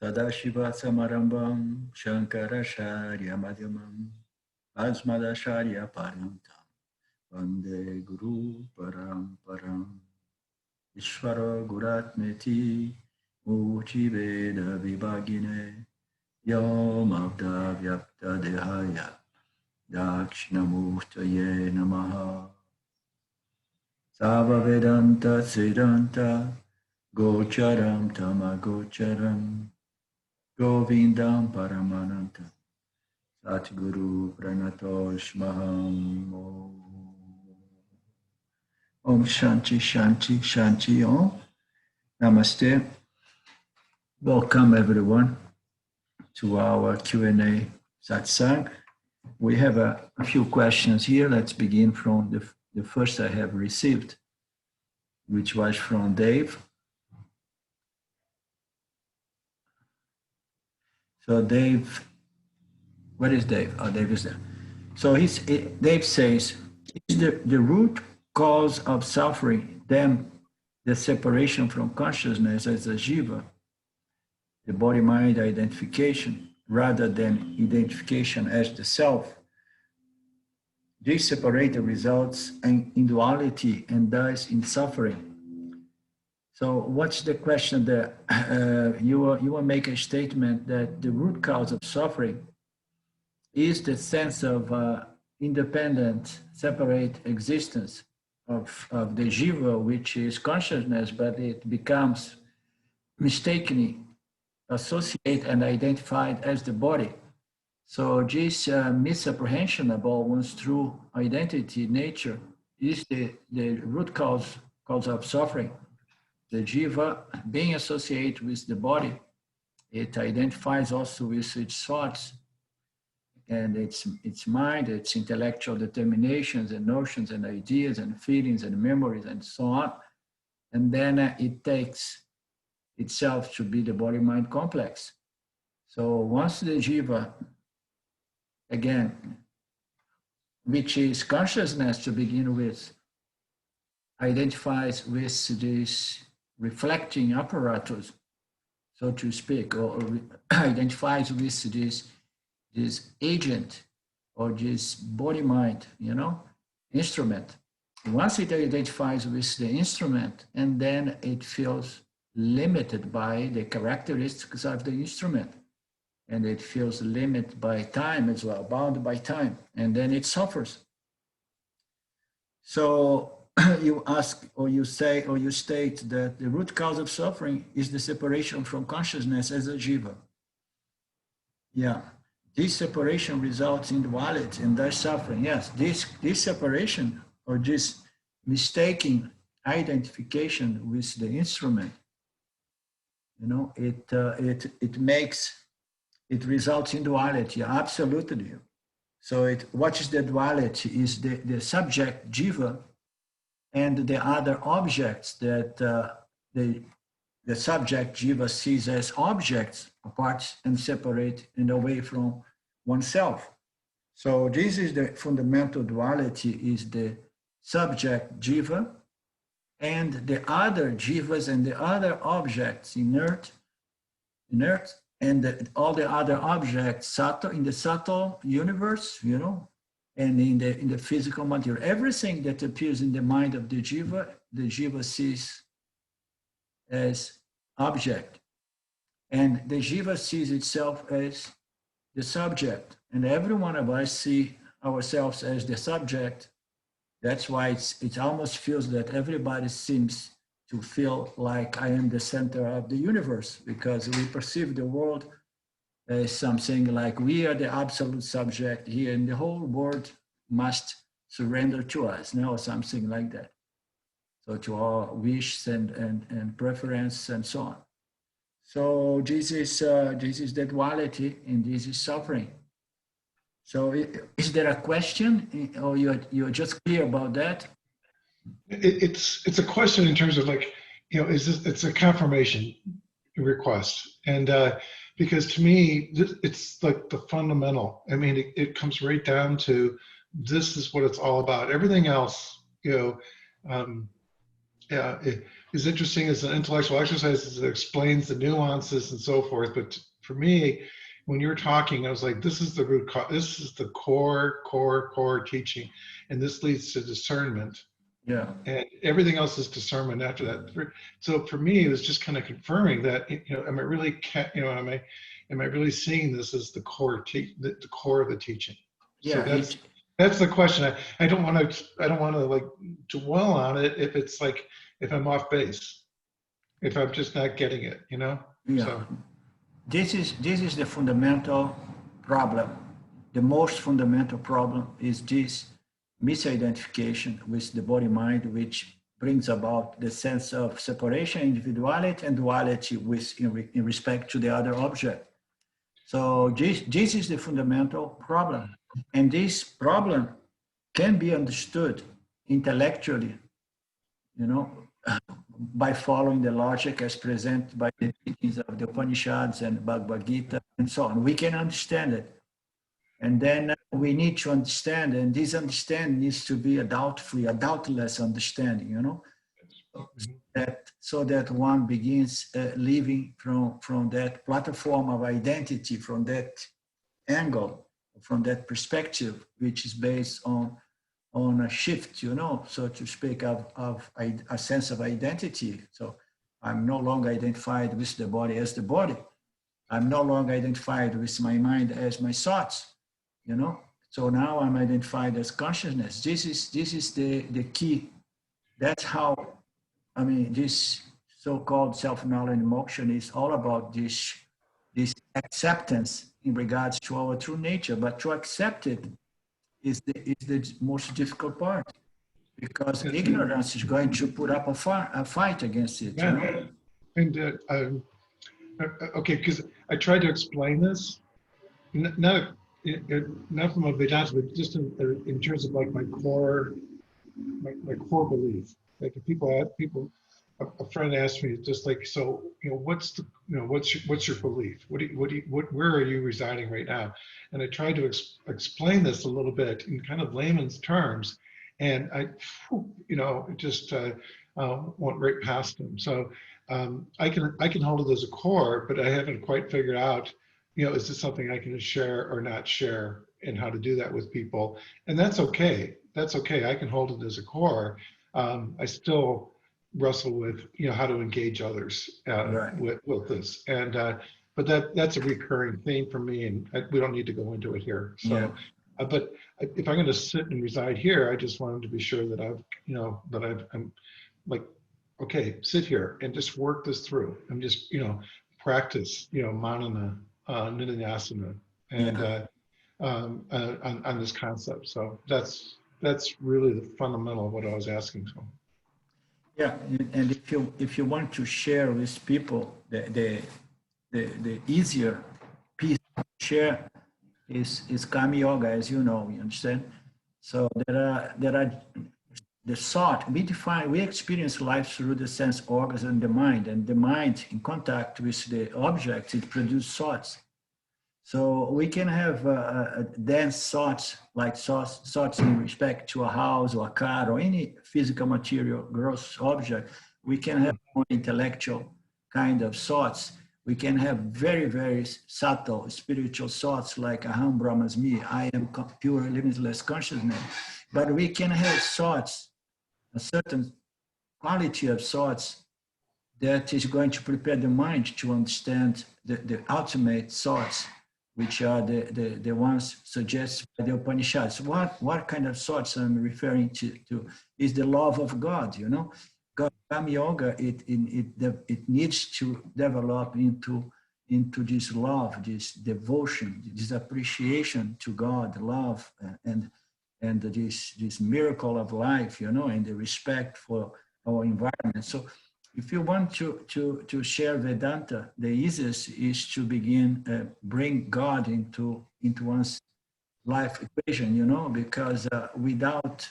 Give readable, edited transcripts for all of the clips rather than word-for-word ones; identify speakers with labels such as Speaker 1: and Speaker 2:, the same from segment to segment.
Speaker 1: Sadashiva Samarambam Shankaracharya Madhyamam Asmadacharya Parantam Vande Guru Paramparam Ishvara Guratmeti Murti Veda Vibhagine Yom Abda Vyapta Dehaya Dakshinamurtaye Namaha Sava Vedanta Siddhanta Gocharam Tamagocharam Govindam Paramananta Satguru Pranatosh Maham Om Shanti Shanti Shanti Om Namaste. Welcome everyone to our Q&A Satsang. We have a few questions here. Let's begin from the first I have received, which was from Dave. So Dave, where is Dave? Oh, Dave is there. So Dave says, is the root cause of suffering then the separation from consciousness as a jiva, the body-mind identification, rather than identification as the self? This separated results in duality and thus in suffering. So what's the question there? You will make a statement that the root cause of suffering is the sense of independent, separate existence of the jiva, which is consciousness, but it becomes mistakenly associated and identified as the body. So this misapprehension about one's true identity, nature, is the root cause of suffering. The jiva being associated with the body, it identifies also with its thoughts and its mind, its intellectual determinations and notions and ideas and feelings and memories and so on. And then it takes itself to be the body-mind complex. So once the jiva, again, which is consciousness to begin with, identifies with this reflecting apparatus, so to speak, or identifies with this agent or this body-mind, instrument. Once it identifies with the instrument, and then it feels limited by the characteristics of the instrument, and it feels limited by time as well, bound by time, and then it suffers. So you ask, or you say, or you state that the root cause of suffering is the separation from consciousness as a jiva. Yeah, this separation results in duality and thus suffering. Yes, this separation or this mistaken identification with the instrument, it results in duality. Absolutely. So what is the duality? Is the subject jiva and the other objects that the subject jiva sees as objects apart and separate and away from oneself. So this is the fundamental duality, is the subject jiva and the other jivas and the other objects, inert, and all the other objects subtle, in the subtle universe, and in the physical material. Everything that appears in the mind of the jiva sees as object. And the jiva sees itself as the subject. And every one of us see ourselves as the subject. That's why it almost feels that everybody seems to feel like I am the center of the universe, because we perceive the world as something like we are the absolute subject here, and the whole world must surrender to us, or something like that. So to our wishes and preference and so on. So this is the duality, and this is suffering. So is there a question, or you're just clear about that?
Speaker 2: It's a question in terms of it's a confirmation request, and because to me it's like the fundamental. I mean, it comes right down to this is what it's all about. Everything else, is interesting as an intellectual exercise, as it explains the nuances and so forth. But for me, when you're talking, I was like, this is the root cause. This is the core teaching, and this leads to discernment.
Speaker 1: Yeah.
Speaker 2: And everything else is discernment after that. So for me, it was just kind of confirming that, am I really, am I really seeing this as the core, the core of the teaching? So
Speaker 1: Yeah.
Speaker 2: that's the question. I don't want to like dwell on it if it's like, if I'm off base, if I'm just not getting it,
Speaker 1: Yeah.
Speaker 2: So
Speaker 1: This is the fundamental problem. The most fundamental problem is this misidentification with the body mind, which brings about the sense of separation, individuality, and duality in respect to the other object. So this is the fundamental problem. And this problem can be understood intellectually, by following the logic as presented by the teachings of the Upanishads and Bhagavad Gita and so on. We can understand it. And then we need to understand, and this understanding needs to be a doubtless understanding, so that one begins living from that platform of identity, from that angle, from that perspective, which is based on a shift, so to speak, of a sense of identity. So I'm no longer identified with the body as the body. I'm no longer identified with my mind as my thoughts, So now I'm identified as consciousness. This is the key. That's how, this so-called self-knowledge moksha is all about this acceptance in regards to our true nature. But to accept it is the most difficult part, because ignorance is going to put up a fight against it.
Speaker 2: Yeah. And okay, because I tried to explain this, not from a Vedanta, but just in terms of like my core belief. Like if people, a friend asked me just like, so what's your belief? Where are you residing right now? And I tried to explain this a little bit in kind of layman's terms, and I just went right past them. So I can hold it as a core, but I haven't quite figured out, is this something I can share or not share, and how to do that with people. And that's okay. That's okay. I can hold it as a core. I still wrestle with, how to engage others
Speaker 1: Right.
Speaker 2: with this. And but that's a recurring theme for me, and we don't need to go into it here. So, yeah. But if I'm going to sit and reside here, I just wanted to be sure that I'm like, okay, sit here and just work this through, and just practice manana, nididhyasana, and on this concept. So that's really the fundamental of what I was asking. So.
Speaker 1: Yeah, and if you want to share with people, the easier piece to share is Kama Yoga, as you know, you understand? So there are the thought, we experience life through the sense organs and the mind in contact with the objects, it produces thoughts. So we can have dense thoughts, like thoughts in respect to a house or a car or any physical material gross object. We can have more intellectual kind of thoughts. We can have very, very subtle spiritual thoughts like Aham Brahmasmi, I am pure limitless consciousness. But we can have thoughts, a certain quality of thoughts that is going to prepare the mind to understand the ultimate thoughts, which are the ones suggested by the Upanishads. What kind of thoughts I'm referring to is the love of God, Kama Yoga, it needs to develop into this love, this devotion, this appreciation to God, love, and this miracle of life, and the respect for our environment. So if you want to share Vedanta, the easiest is to begin bring God into one's life equation, because without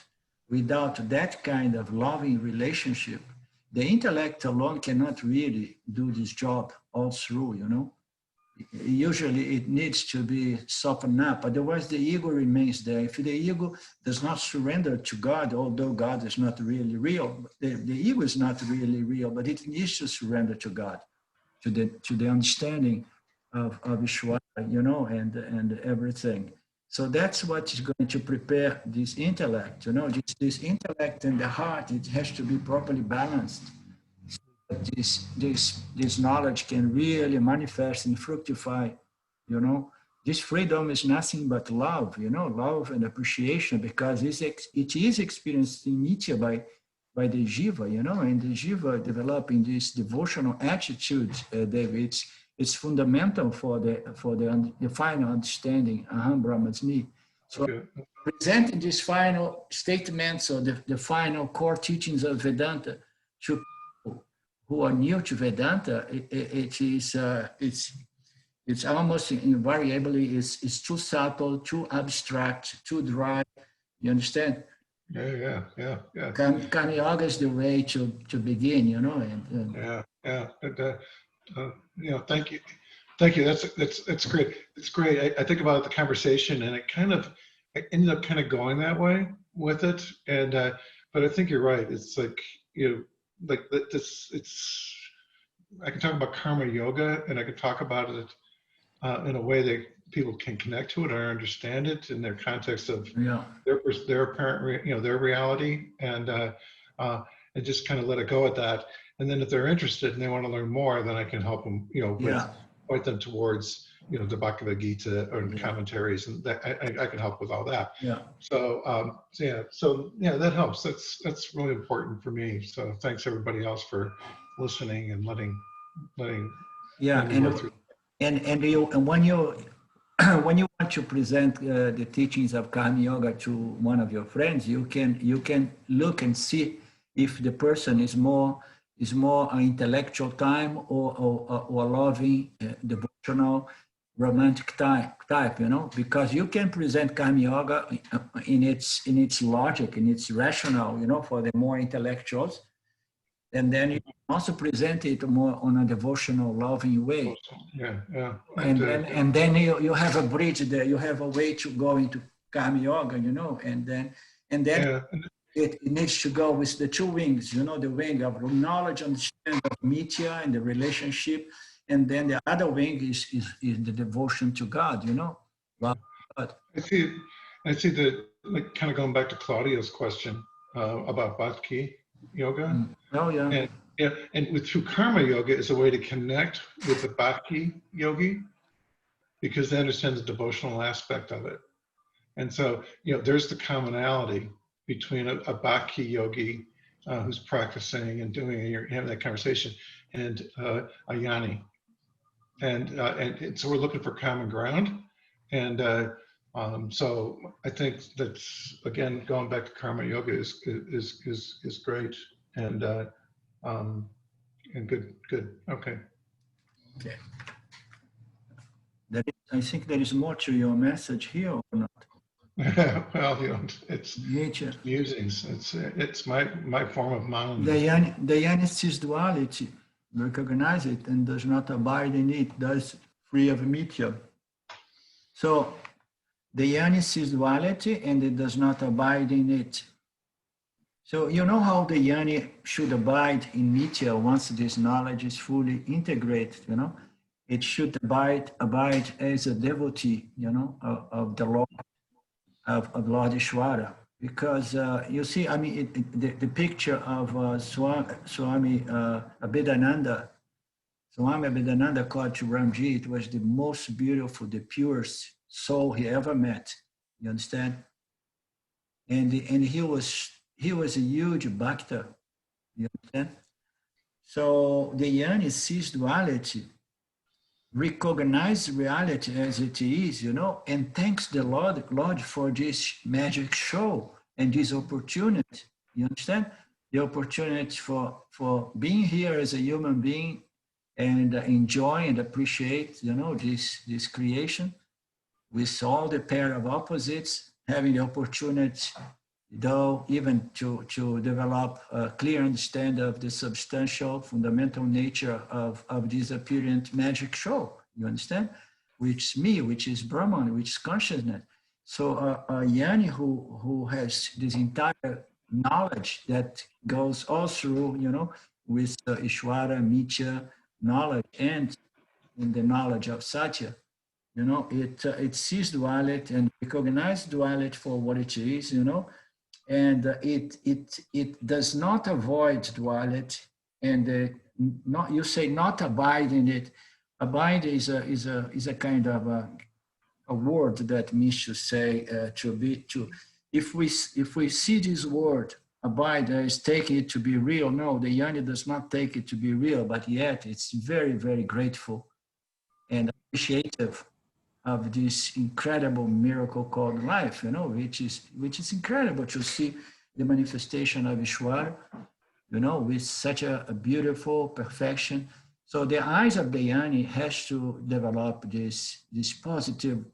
Speaker 1: that kind of loving relationship, the intellect alone cannot really do this job all through, usually it needs to be softened up. Otherwise, the ego remains there. If the ego does not surrender to God, although God is not really real, the ego is not really real, but it needs to surrender to God, to the understanding of Ishvara, and everything. So that's what is going to prepare this intellect, this intellect and the heart, it has to be properly balanced. This knowledge can really manifest and fructify, This freedom is nothing but love, love and appreciation, because it is experienced in Nitya by the jiva, and the jiva developing this devotional attitude, David, it's fundamental for the final understanding, Aham Brahmasmi. So presenting these final statements or the final core teachings of Vedanta to people who are new to Vedanta, it's almost invariably it's too subtle, too abstract, too dry. You understand?
Speaker 2: Yeah.
Speaker 1: Karma Yoga is the way to begin,
Speaker 2: Thank you. That's great. It's great. I think about the conversation, and I ended up kind of going that way with it. And but I think you're right. It's like like this. I can talk about karma yoga, and I can talk about it in a way that people can connect to it or understand it in their context of their apparent, their reality, and just kind of let it go at that. And then if they're interested and they want to learn more, then I can help them, point them towards, the Bhagavad Gita or the commentaries, and that I can help with all that.
Speaker 1: Yeah.
Speaker 2: So that helps. That's really important for me. So thanks everybody else for listening and letting.
Speaker 1: Yeah, and when you when you want to present the teachings of Karma Yoga to one of your friends, you can look and see if the person is more an intellectual type or loving, devotional, romantic type, because you can present Karma Yoga in its logic, in its rationale, for the more intellectuals, and then you also present it more on a devotional, loving way.
Speaker 2: Yeah.
Speaker 1: And then you have a bridge there. You have a way to go into Karma Yoga, and then it needs to go with the two wings, the wing of knowledge, understanding of Mithya and the relationship, and then the other wing is the devotion to God, love God.
Speaker 2: I see that, like, kind of going back to Claudia's question about Bhakti Yoga.
Speaker 1: Oh yeah.
Speaker 2: And through Karma Yoga is a way to connect with the Bhakti yogi, because they understand the devotional aspect of it. And so, there's the commonality between a Bhakti yogi who's practicing and doing, and you're having that conversation, and a Yani. And so we're looking for common ground. And so I think that's, again, going back to Karma Yoga is great. And good. Okay.
Speaker 1: I think there is more to your message here, or not?
Speaker 2: Well, it's musings. It's my form of monologue.
Speaker 1: The yani sees duality, recognize it, and does not abide in it, thus free of Mithya. So the yani sees duality and it does not abide in it. So you know how the yani should abide in Mithya once this knowledge is fully integrated, It should abide as a devotee, of the Lord, of Lord Ishvara. Because you see, the picture of Swami Abhedananda, called to Ramji, it was the most beautiful, the purest soul he ever met. You understand? And he was a huge bhakta. You understand? So the yani sees duality, recognize reality as it is, and thanks the Lord for this magic show and this opportunity. You understand? The opportunity for being here as a human being and enjoy and appreciate, this creation with all the pair of opposites, having the opportunity, though, even to develop a clear understanding of the substantial, fundamental nature of this apparent magic show, You understand? Which is me, which is Brahman, which is consciousness. So a Jnani who has this entire knowledge that goes all through, with Ishvara, Mitya knowledge and in the knowledge of Satya, it sees duality and recognizes duality for what it is, and it does not avoid duality, and not, you say, not abide in it. Abide is a kind of a word that means to say, if we see this word abide as taking it to be real. No, the Jnani does not take it to be real, but yet it's very, very grateful and appreciative of this incredible miracle called life, which is incredible to see the manifestation of Ishwar, with such a beautiful perfection. So the eyes of the Jnani has to develop this positive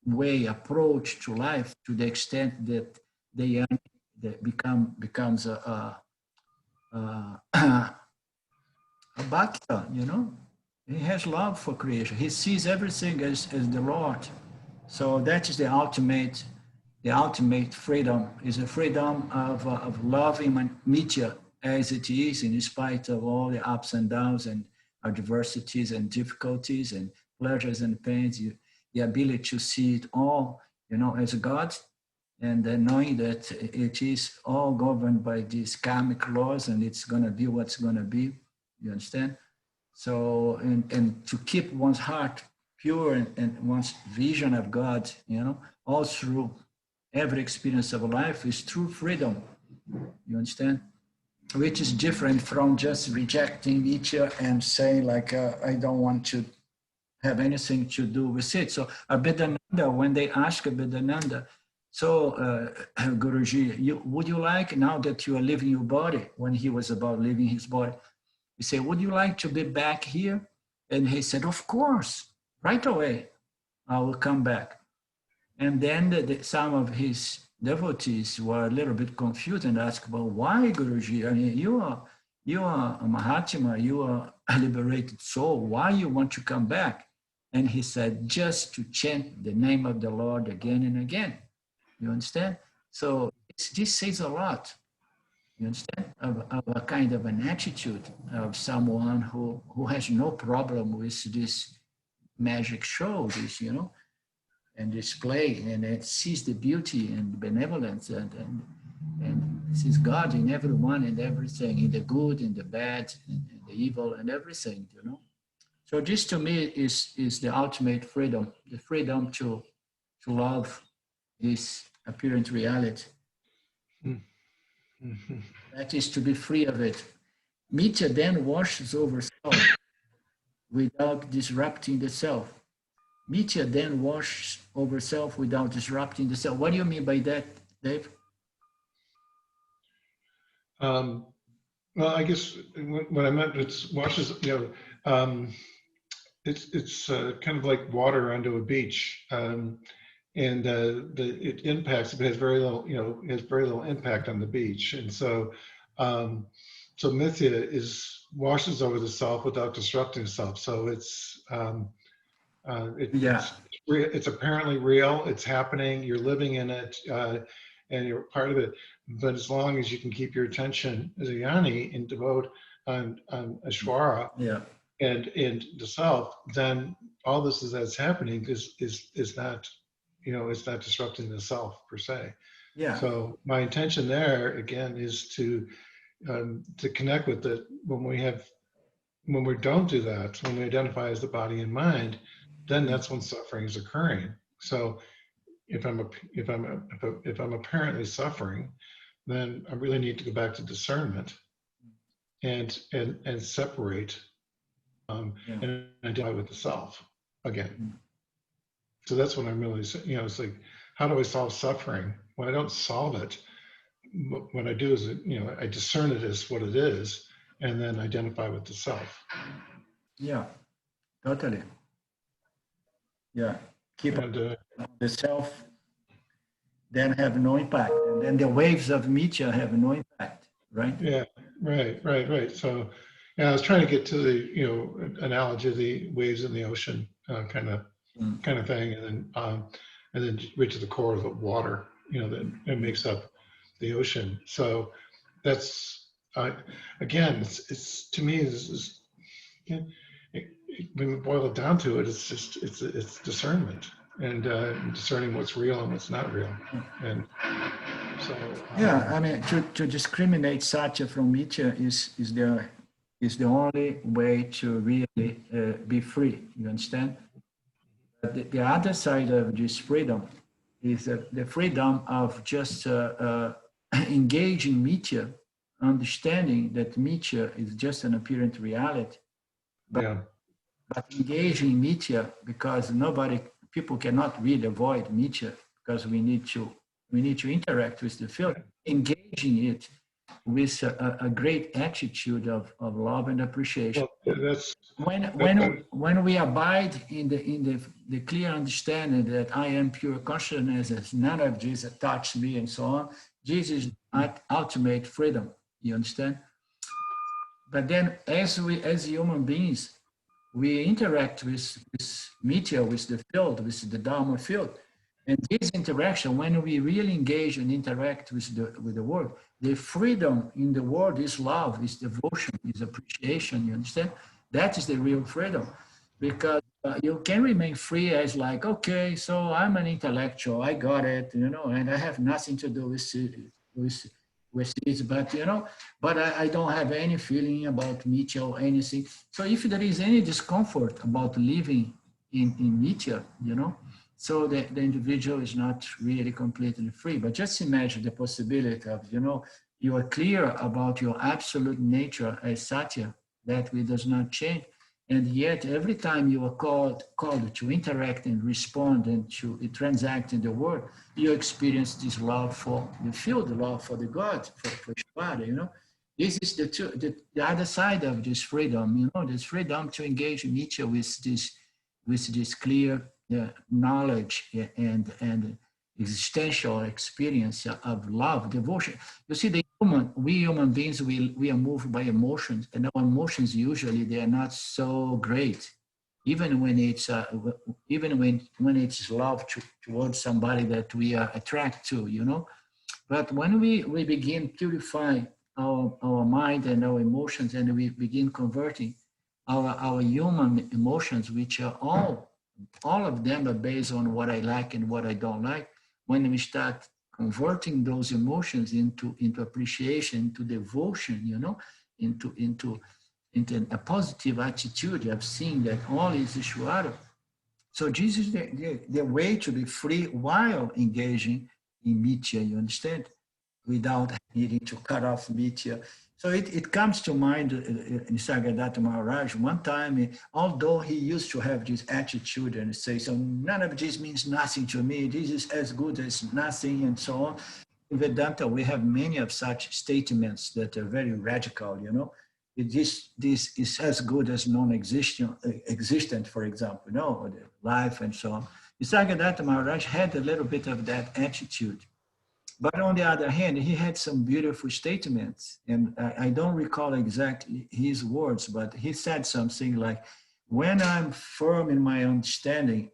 Speaker 1: way approach to life, to the extent that the Jnani becomes a bhakta, He has love for creation. He sees everything as the Lord. So that is the ultimate freedom, is a freedom of loving Mitya as it is, in spite of all the ups and downs and adversities and difficulties and pleasures and pains. The ability to see it all, as God, and then knowing that it is all governed by these karmic laws and it's going to be what's going to be. You understand? So, and to keep one's heart pure and one's vision of God, all through every experience of life is true freedom. You understand? Which is different from just rejecting each and saying like, I don't want to have anything to do with it. So Abhedananda, when they ask Abhedananda, so Guruji, would you like, now that you are leaving your body, when he was about leaving his body, he said, would you like to be back here? And he said, of course, right away, I will come back. And then some of his devotees were a little bit confused and asked, well, why, Guruji? I mean, you are a Mahatma, you are a liberated soul. Why you want to come back? And he said, just to chant the name of the Lord again and again. You understand? So this says a lot. You understand? Of a kind of an attitude of someone who has no problem with this magic show, this, and display, and it sees the beauty and benevolence and sees God in everyone and everything, in the good, in the bad, in the evil, and everything, So this to me is the ultimate freedom, the freedom to love this apparent reality. Mm-hmm. That is to be free of it. Mitya then washes over self without disrupting the self. Mitya then washes over self without disrupting the self. What do you mean by that, Dave?
Speaker 2: Well, I guess what I meant, it's washes, it's kind of like water onto a beach. And it impacts, but has very little, has very little impact on the beach. And so, so mithya washes over the self without disrupting the self. So it's apparently real. It's happening. You're living in it, and you're part of it. But as long as you can keep your attention as a Jnani and devote on Ashvara, and the self, then all this that's happening is not. It's not disrupting the self per se.
Speaker 1: Yeah.
Speaker 2: So my intention there again is to connect with it when we don't do that, when we identify as the body and mind, then that's when suffering is occurring. So if I'm apparently suffering, then I really need to go back to discernment and separate and identify with the self again. So that's what I'm really, it's like, how do I solve suffering? When I don't solve it, what I do is, I discern it as what it is, and then identify with the self.
Speaker 1: Yeah, totally. Yeah, keep the self, then have no impact, and then the waves of Mitya have no impact, right?
Speaker 2: Yeah, right. So, I was trying to get to the, analogy of the waves in the ocean. kind of
Speaker 1: Mm.
Speaker 2: thing, and then right to the core of the water, that it makes up the ocean. So that's again, it's to me, this is, when we boil it down to it, it's just it's discernment, and discerning what's real and what's not real, and so
Speaker 1: Yeah, I mean, to discriminate satya from mithya is the only way to really be free. You understand? But the other side of this freedom is the freedom of just engaging mithya, understanding that mithya is just an apparent reality,
Speaker 2: yeah.
Speaker 1: but engaging mithya because people cannot really avoid mithya because we need to interact with the field, engaging it with a great attitude of love and appreciation.
Speaker 2: Well, that's
Speaker 1: When we abide in the clear understanding that I am pure consciousness, none of this touches me and so on, this is ultimate freedom. You understand? But then as human beings, we interact with mithya, with the field, with the Dharma field. And this interaction, when we really engage and interact with the world, the freedom in the world is love, is devotion, is appreciation, you understand? That is the real freedom. Because you can remain free as like, okay, so I'm an intellectual, I got it, and I have nothing to do with with this, but I don't have any feeling about mithya or anything. So if there is any discomfort about living in mithya, so the individual is not really completely free. But just imagine the possibility of, you are clear about your absolute nature as satya, that we does not change. And yet every time you are called to interact and respond and to transact in the world, you experience this love for the field, the love for the God, for Ishvara, This is the other side of this freedom, this freedom to engage in mithya with this clear knowledge and existential experience of love, devotion. You see, we human beings, we are moved by emotions, and our emotions usually they are not so great, even when it's when it's love towards somebody that we are attracted to, But when we begin purifying our mind and our emotions, and we begin converting our human emotions, which are all of them are based on what I like and what I don't like. When we start converting those emotions into appreciation, into devotion, into a positive attitude of seeing that all is Ishvara. So this is the way to be free while engaging in mithya, you understand? Without needing to cut off mithya. So it comes to mind in Sagadatta Maharaj, one time, although he used to have this attitude and say, so none of this means nothing to me, this is as good as nothing, and so on. In Vedanta, we have many of such statements that are very radical, This is as good as non-existent, for example, or the life and so on. Sagadatta Maharaj had a little bit of that attitude. But on the other hand, he had some beautiful statements, and I don't recall exactly his words, but he said something like, when I'm firm in my understanding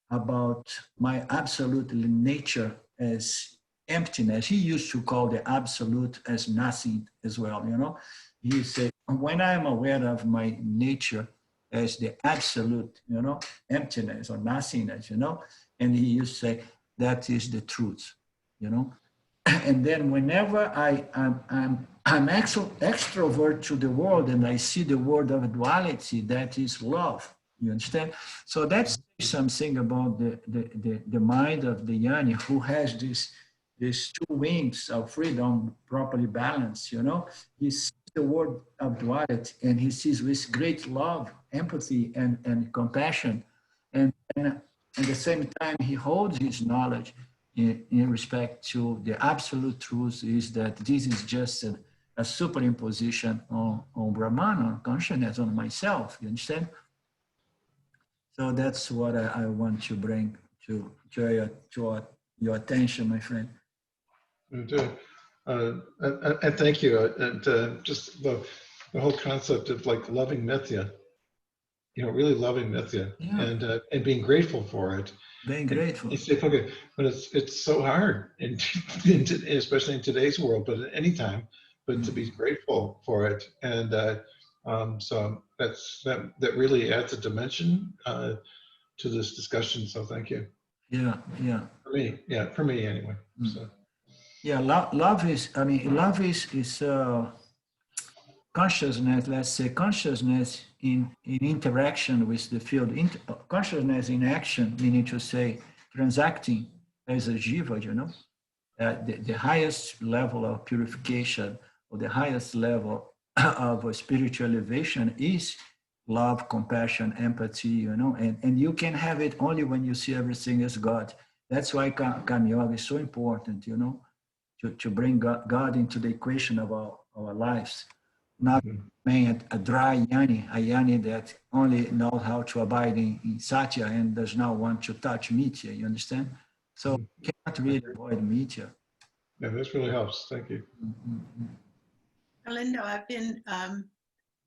Speaker 1: about my absolute nature as emptiness, he used to call the absolute as nothing as well, He said, when I'm aware of my nature as the absolute, emptiness or nothingness, and he used to say, that is the truth, And then whenever I'm extrovert to the world and I see the world of duality, that is love. You understand? So that's something about the mind of the Jnani who has these two wings of freedom properly balanced, He sees the world of duality and he sees with great love, empathy, and compassion. And at the same time, he holds his knowledge in respect to the absolute truth is that this is just a superimposition on Brahman, on consciousness, on myself, you understand? So that's what I want to bring to your attention, my friend.
Speaker 2: And thank you. And just the whole concept of like loving mithya. really loving Mithya
Speaker 1: Yeah,
Speaker 2: and being grateful for it.
Speaker 1: being
Speaker 2: And
Speaker 1: grateful.
Speaker 2: it's okay, but it's so hard, especially in today's world, but at any time, but to
Speaker 1: Mm.
Speaker 2: be grateful for it, and so that really adds a dimension to this discussion. So thank you.
Speaker 1: Yeah, yeah.
Speaker 2: For me anyway.
Speaker 1: Mm.
Speaker 2: So
Speaker 1: Yeah, love is, I mean, love is consciousness, let's say consciousness in interaction with the field, consciousness in action, meaning to say transacting as a jiva, the highest level of purification or the highest level of spiritual elevation is love, compassion, empathy, and you can have it only when you see everything as God. That's why Karma Yoga is so important, to bring God into the equation of our lives. Not
Speaker 2: mhm.
Speaker 1: being a dry yani, a yani that only knows how to abide in satya and does not want to touch mithya, you understand? So
Speaker 2: Mhm.
Speaker 1: you cannot really avoid mithya.
Speaker 2: Yeah, this really helps. Thank you.
Speaker 3: Lindo, I've been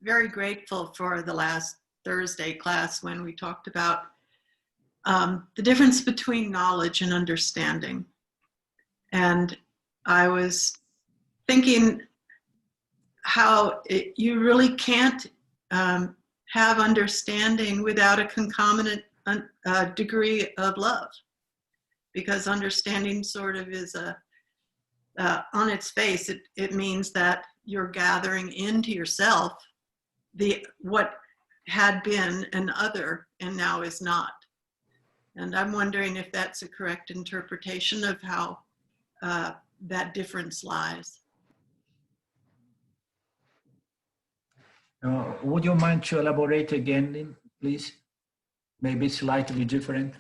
Speaker 3: very grateful for the last Thursday class when we talked about the difference between knowledge and understanding. And I was thinking how you really can't have understanding without a concomitant degree of love, because understanding sort of is on its face, it means that you're gathering into yourself what had been an other and now is not. And I'm wondering if that's a correct interpretation of how that difference lies.
Speaker 1: Would you mind to elaborate again, Lynn, please? Maybe slightly different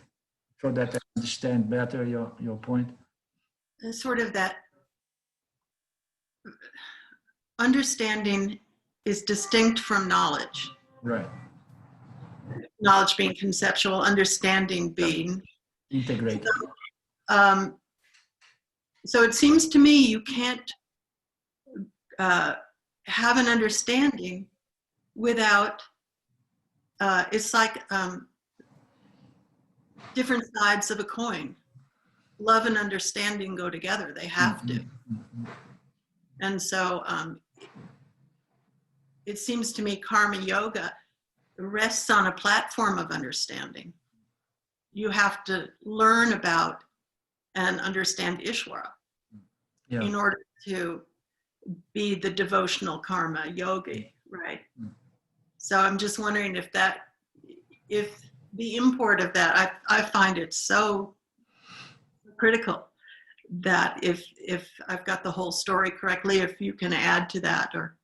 Speaker 1: so that I understand better your point.
Speaker 3: Sort of that understanding is distinct from knowledge.
Speaker 1: Right.
Speaker 3: Knowledge being conceptual, understanding being
Speaker 1: Integrated.
Speaker 3: So it seems to me you can't have an understanding without, it's like different sides of a coin. Love and understanding go together, they have to. And so it seems to me karma yoga rests on a platform of understanding. You have to learn about and understand Ishvara in order to be the devotional karma yogi, right? So I'm just wondering if the import of that, I find it so critical that if I've got the whole story correctly, if you can add to that or.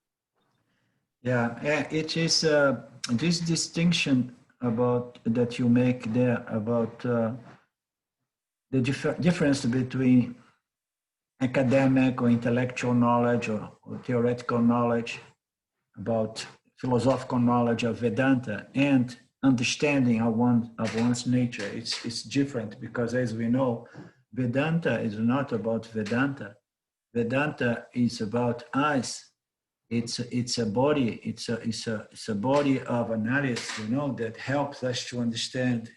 Speaker 1: Yeah, it is this distinction about that you make there about the difference between academic or intellectual knowledge or theoretical knowledge about philosophical knowledge of Vedanta and understanding of one's nature. It's different because, as we know, Vedanta is not about Vedanta. Vedanta is about us. It's a body. It's a body of analysis, that helps us to understand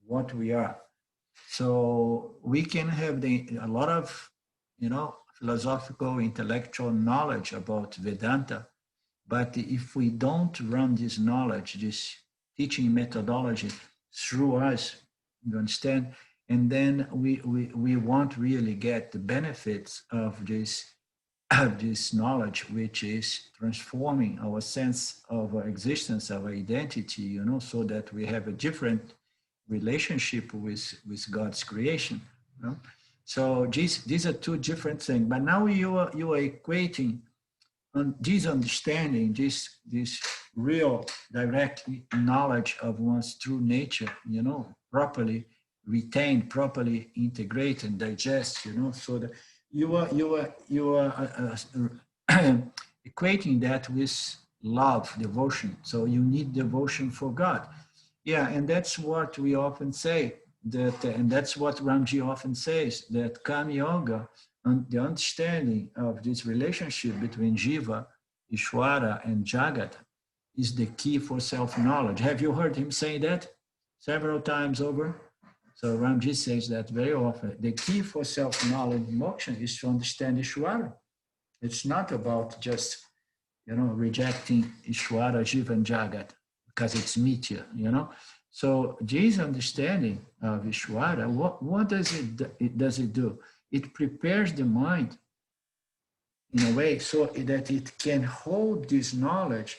Speaker 1: what we are. So we can have a lot of, philosophical, intellectual knowledge about Vedanta, but if we don't run this knowledge, this teaching methodology through us, you understand, and then we won't really get the benefits of this knowledge, which is transforming our sense of our existence, our identity, so that we have a different relationship with God's creation. So these are two different things. But now you are equating this understanding, this real direct knowledge of one's true nature, properly retained, properly integrate and digest, so that you are equating that with love, devotion. So you need devotion for God. Yeah, and that's what we often say, and that's what Ramji often says, that Karma Yoga, and the understanding of this relationship between Jiva, Ishvara, and Jagat is the key for self-knowledge. Have you heard him say that several times over? So Ramji says that very often. The key for self-knowledge moksha is to understand Ishvara. It's not about just, rejecting Ishvara, Jiva, and Jagat because it's Mithya, So this understanding of Ishvara, what does it do? It prepares the mind in a way so that it can hold this knowledge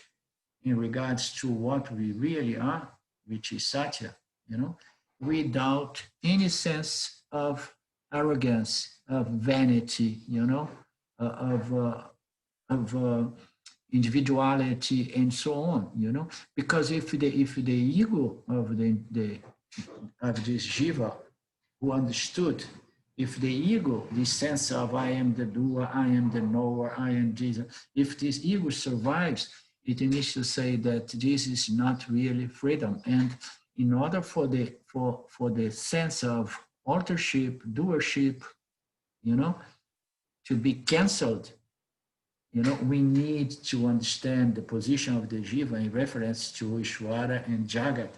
Speaker 1: in regards to what we really are, which is Satya, without any sense of arrogance, of vanity, of individuality and so on, because if the ego of this jiva who understood, if the ego, this sense of I am the doer, I am the knower, I am Jesus, if this ego survives, it needs to say that this is not really freedom. And in order for the sense of authorship, doership, to be cancelled, we need to understand the position of the jiva in reference to Ishvara and Jagat,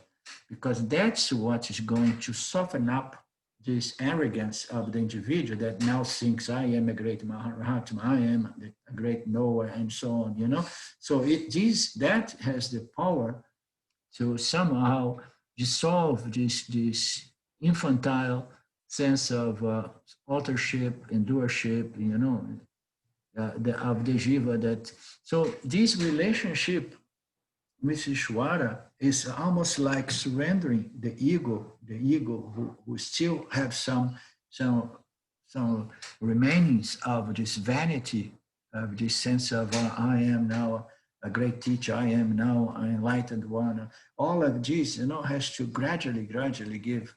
Speaker 1: because that's what is going to soften up this arrogance of the individual that now thinks I am a great Mahatma, I am a great knower, and so on, So that has the power to somehow dissolve this infantile sense of authorship and doership, of the jiva. That so this relationship with Ishvara is almost like surrendering the ego who still have some remainings of this vanity, of this sense of I am now a great teacher, I am now an enlightened one. All of this, has to gradually give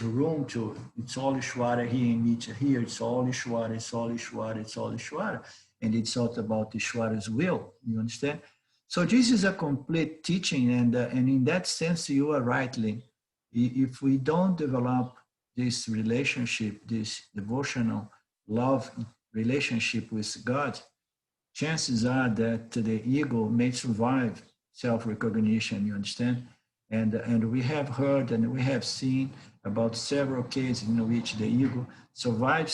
Speaker 1: room to it's all Ishvara here in Nietzsche. Here it's all Ishvara, it's all Ishvara, it's all Ishvara. And it's all about Ishvara's will, you understand? So this is a complete teaching, and in that sense, you are right, Lynn. If we don't develop this relationship, this devotional love relationship with God, chances are that the ego may survive self-recognition, you understand? And we have heard and we have seen about several cases in which the ego survives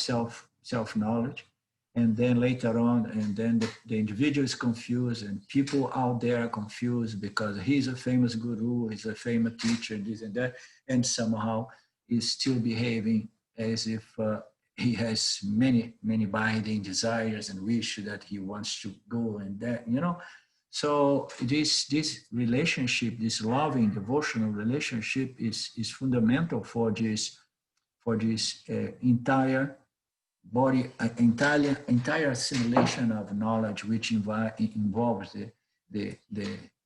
Speaker 1: self-knowledge, and then later on, and then the individual is confused, and people out there are confused because he's a famous guru, he's a famous teacher, this and that, and somehow is still behaving as if he has many binding desires and wish that he wants to go and that, So this relationship, this loving devotional relationship, is fundamental for this entire body, entire assimilation of knowledge, which involves the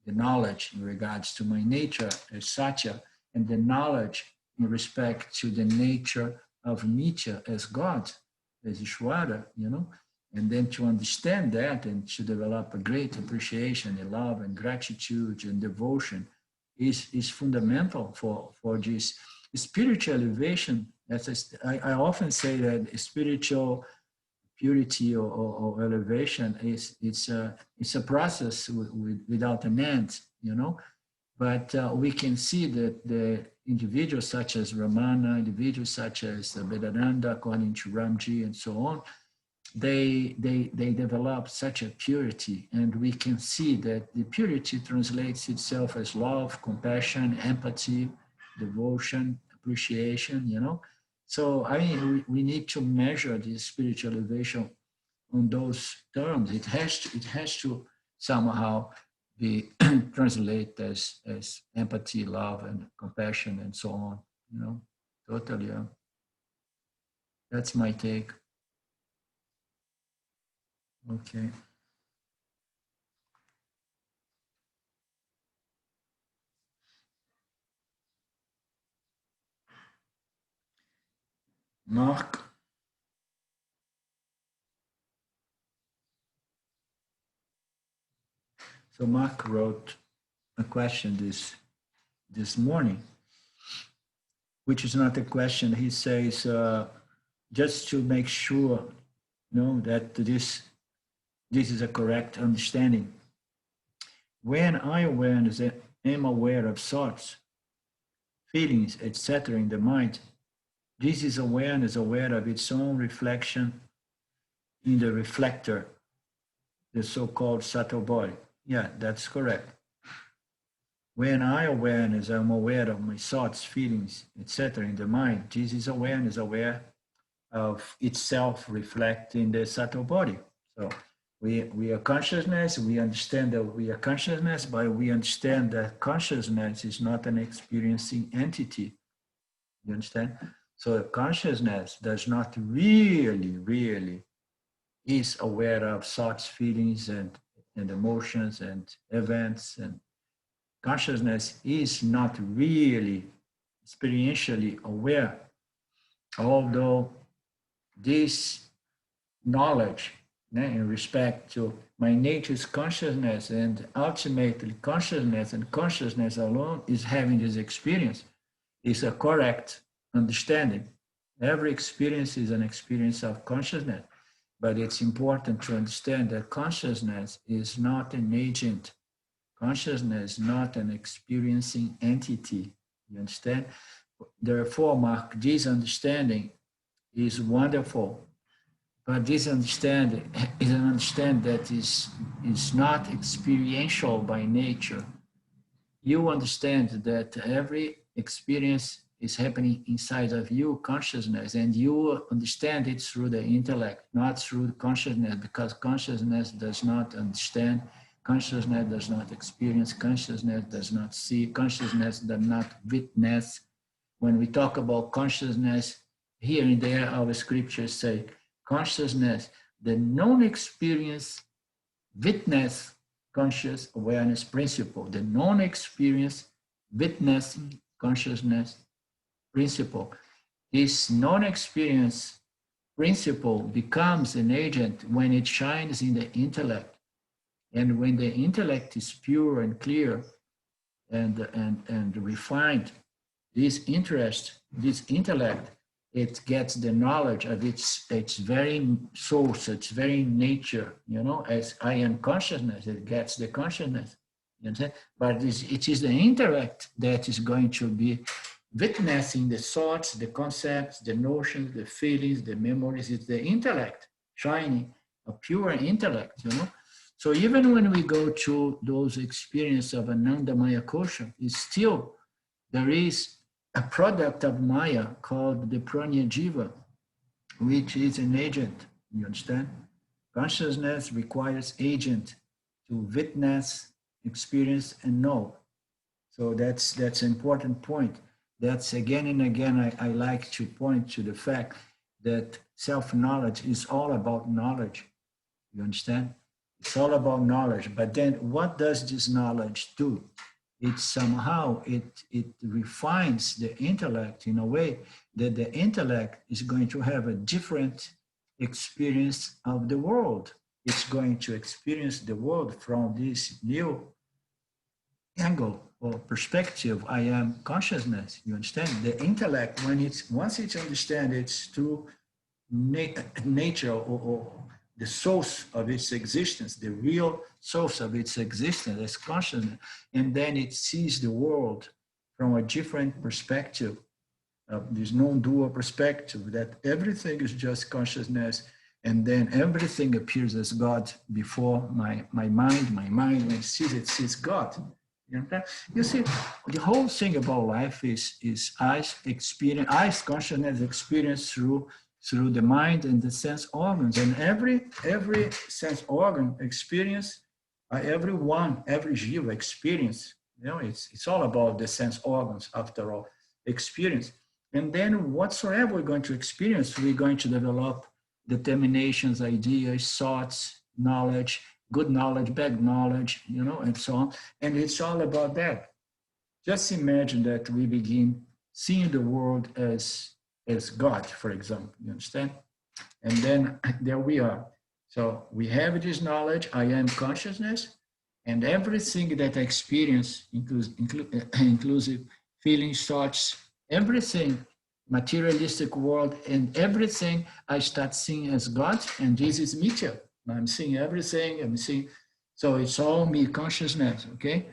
Speaker 1: knowledge in regards to my nature as Satya, and the knowledge in respect to the nature of Nitya as God, as Ishvara, and then to understand that and to develop a great appreciation and love and gratitude and devotion is fundamental for this spiritual elevation. I often say that spiritual purity or elevation it's a process without an end, But we can see that the individuals such as Ramana, individuals such as Vedanta, according to Ramji and so on, they develop such a purity, and we can see that the purity translates itself as love, compassion, empathy, devotion, appreciation, So I mean, we need to measure this spiritual elevation on those terms. It has to somehow be translated as empathy, love, and compassion, and so on. Totally. Yeah. That's my take. Okay. Mark. So Mark wrote a question this morning, which is not a question. He says, just to make sure, that this is a correct understanding. When I awareness am aware of thoughts, feelings, etc. in the mind, this is awareness aware of its own reflection in the reflector, the so-called subtle body. Yeah, that's correct. When I awareness, I'm aware of my thoughts, feelings, etc. in the mind, this is awareness aware of itself reflecting the subtle body. So we are consciousness, we understand that we are consciousness, but we understand that consciousness is not an experiencing entity. You understand? So consciousness does not really is aware of thoughts, feelings, and emotions and events. And consciousness is not really experientially aware, although this knowledge in respect to my nature's consciousness and ultimately consciousness and consciousness alone is having this experience is a correct understanding. Every experience is an experience of consciousness, but it's important to understand that consciousness is not an agent. Consciousness is not an experiencing entity. You understand? Therefore, Mark, this understanding is wonderful, but this understanding is an understanding that is not experiential by nature. You understand that every experience is happening inside of you, consciousness, and you understand it through the intellect, not through consciousness, because consciousness does not understand, consciousness does not experience, consciousness does not see, consciousness does not witness. When we talk about consciousness, here and there, our scriptures say consciousness, the non-experience, witness, conscious awareness principle, the non-experience, witness, consciousness principle. This non-experience principle becomes an agent when it shines in the intellect. And when the intellect is pure and clear and refined, this intellect, it gets the knowledge of its very source, its very nature, as I am consciousness, it gets the consciousness. You understand? But it is the intellect that is going to be witnessing the thoughts, the concepts, the notions, the feelings, the memories. It's the intellect shining, a pure intellect, So even when we go to those experiences of Anandamaya Kosha, it's still, there is a product of Maya called the Pranya Jiva, which is an agent, you understand? Consciousness requires agent to witness, experience, and know. So that's an important point. That's again and again, I like to point to the fact that self-knowledge is all about knowledge. You understand? It's all about knowledge. But then what does this knowledge do? It somehow, it refines the intellect in a way that the intellect is going to have a different experience of the world. It's going to experience the world from this new angle or perspective. I am consciousness. You understand? The intellect, once it understands its true nature or the source of its existence, the real source of its existence as consciousness, and then it sees the world from a different perspective, this non-dual perspective, that everything is just consciousness, and then everything appears as God before my mind, when it sees God. You see, the whole thing about life is eyes consciousness experience through the mind and the sense organs, and every sense organ experience, every jiva experience. It's all about the sense organs after all, experience. And then whatsoever we're going to experience, we're going to develop determinations, ideas, thoughts, knowledge, good knowledge, bad knowledge, and so on. And it's all about that. Just imagine that we begin seeing the world as God, for example, you understand? And then there we are. So we have this knowledge, I am consciousness, and everything that I experience, inclusive feelings, thoughts, everything, materialistic world, and everything I start seeing as God, and this is mithya. I'm seeing everything, I'm seeing. So it's all me consciousness, okay?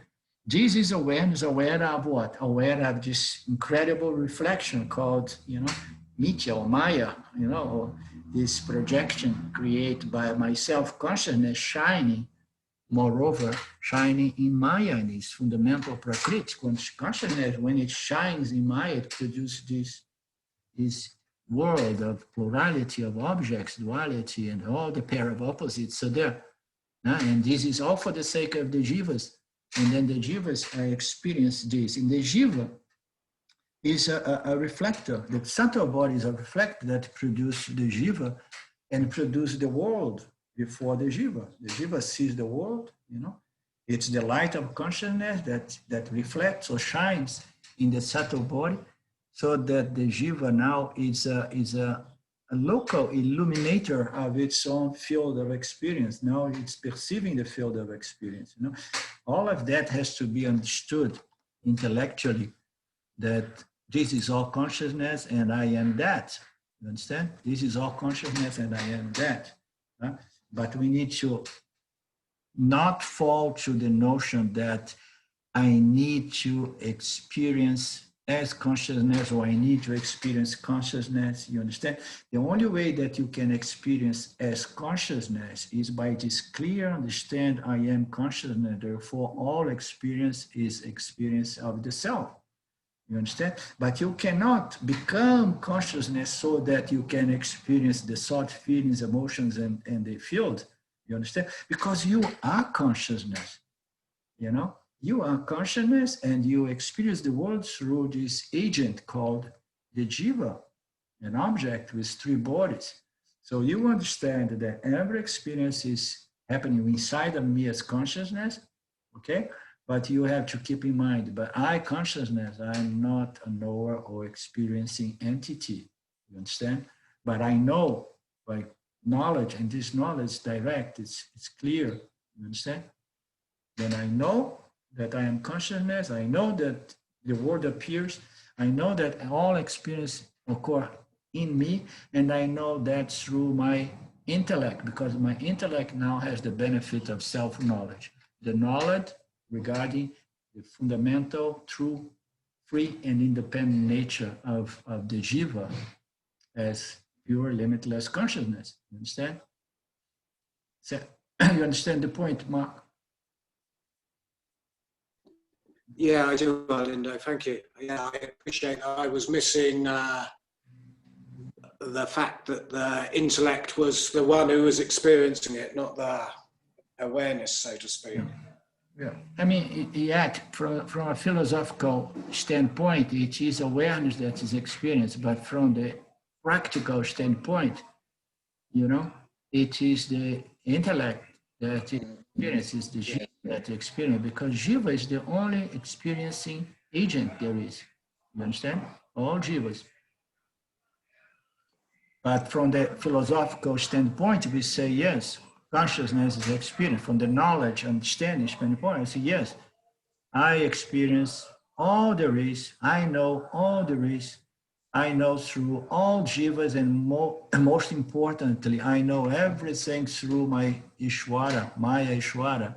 Speaker 1: This is awareness, aware of what? Aware of this incredible reflection called, Mitya or Maya, or this projection created by my self-consciousness shining, moreover, shining in Maya, in its fundamental prakriti. Consciousness, when it shines in Maya, it produces this world of plurality of objects, duality, and all the pair of opposites are there. And this is all for the sake of the jivas. And then the jivas experience this. In the jiva is a reflector. The subtle body is a reflector that produces the jiva and produces the world before the jiva. The jiva sees the world, It's the light of consciousness that reflects or shines in the subtle body, so that the jiva now is a local illuminator of its own field of experience. Now it's perceiving the field of experience. All of that has to be understood intellectually, that this is all consciousness and I am that. You understand? This is all consciousness and I am that. But we need to not fall to the notion that I need to experience as consciousness, or I need to experience consciousness. You understand? The only way that you can experience as consciousness is by this clear understand I am consciousness. Therefore, all experience is experience of the self. You understand? But you cannot become consciousness so that you can experience the thought, feelings, emotions, and the field. You understand? Because you are consciousness, You are consciousness and you experience the world through this agent called the jiva, an object with three bodies. So you understand that every experience is happening inside of me as consciousness, okay? But you have to keep in mind, but I consciousness, I'm not a knower or experiencing entity, you understand? But I know by knowledge, and this knowledge is direct, it's clear, you understand? Then I know that I am consciousness, I know that the world appears, I know that all experience occur in me, and I know that through my intellect, because my intellect now has the benefit of self-knowledge. The knowledge regarding the fundamental, true, free, and independent nature of the jiva as pure, limitless consciousness. You understand? So, you understand the point, Mark?
Speaker 4: Yeah, I do, Lindo. Thank you. Yeah, I appreciate that. I was missing the fact that the intellect was the one who was experiencing it, not the awareness, so to speak.
Speaker 1: Yeah. I mean, yet from a philosophical standpoint, it is awareness that is experienced, but from the practical standpoint, it is the intellect that experiences the jiva that experience, because jiva is the only experiencing agent there is. You understand? All jivas. But from the philosophical standpoint, we say yes, consciousness is experience. From the knowledge, understanding standpoint, I say yes, I experience all there is, I know all there is, I know through all jivas, and most importantly, I know everything through my Ishwara, Maya Ishwara.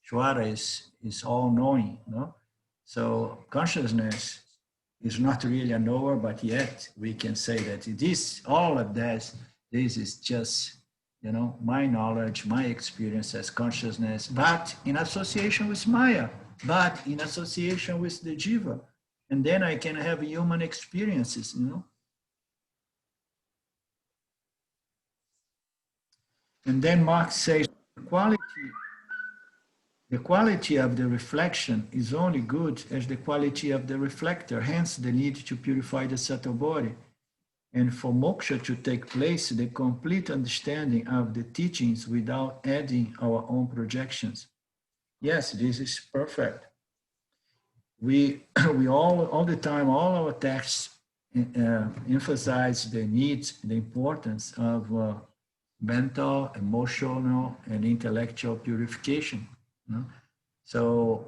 Speaker 1: Ishwara is all-knowing, So consciousness is not really a knower, but yet we can say that all of this is just, my knowledge, my experience as consciousness, but in association with Maya, but in association with the jiva. And then I can have human experiences, And then Marx says, the quality of the reflection is only good as the quality of the reflector, hence the need to purify the subtle body. And for moksha to take place, the complete understanding of the teachings without adding our own projections. Yes, this is perfect. We all the time, all our texts emphasize the needs, the importance of mental, emotional, and intellectual purification. So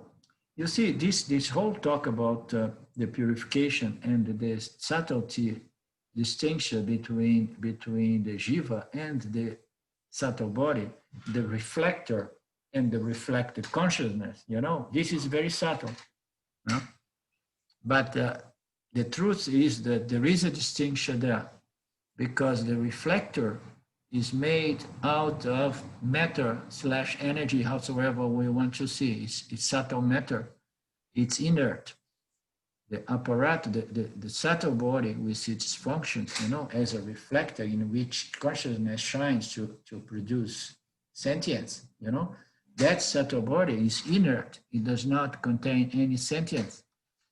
Speaker 1: you see, this whole talk about the purification and the subtlety distinction between the jiva and the subtle body, the reflector and the reflective consciousness, this is very subtle. But the truth is that there is a distinction there, because the reflector is made out of matter / energy, howsoever we want to see. It's subtle matter. It's inert. The apparatus, the subtle body with its functions, as a reflector in which consciousness shines to produce sentience, that subtle body is inert. It does not contain any sentience.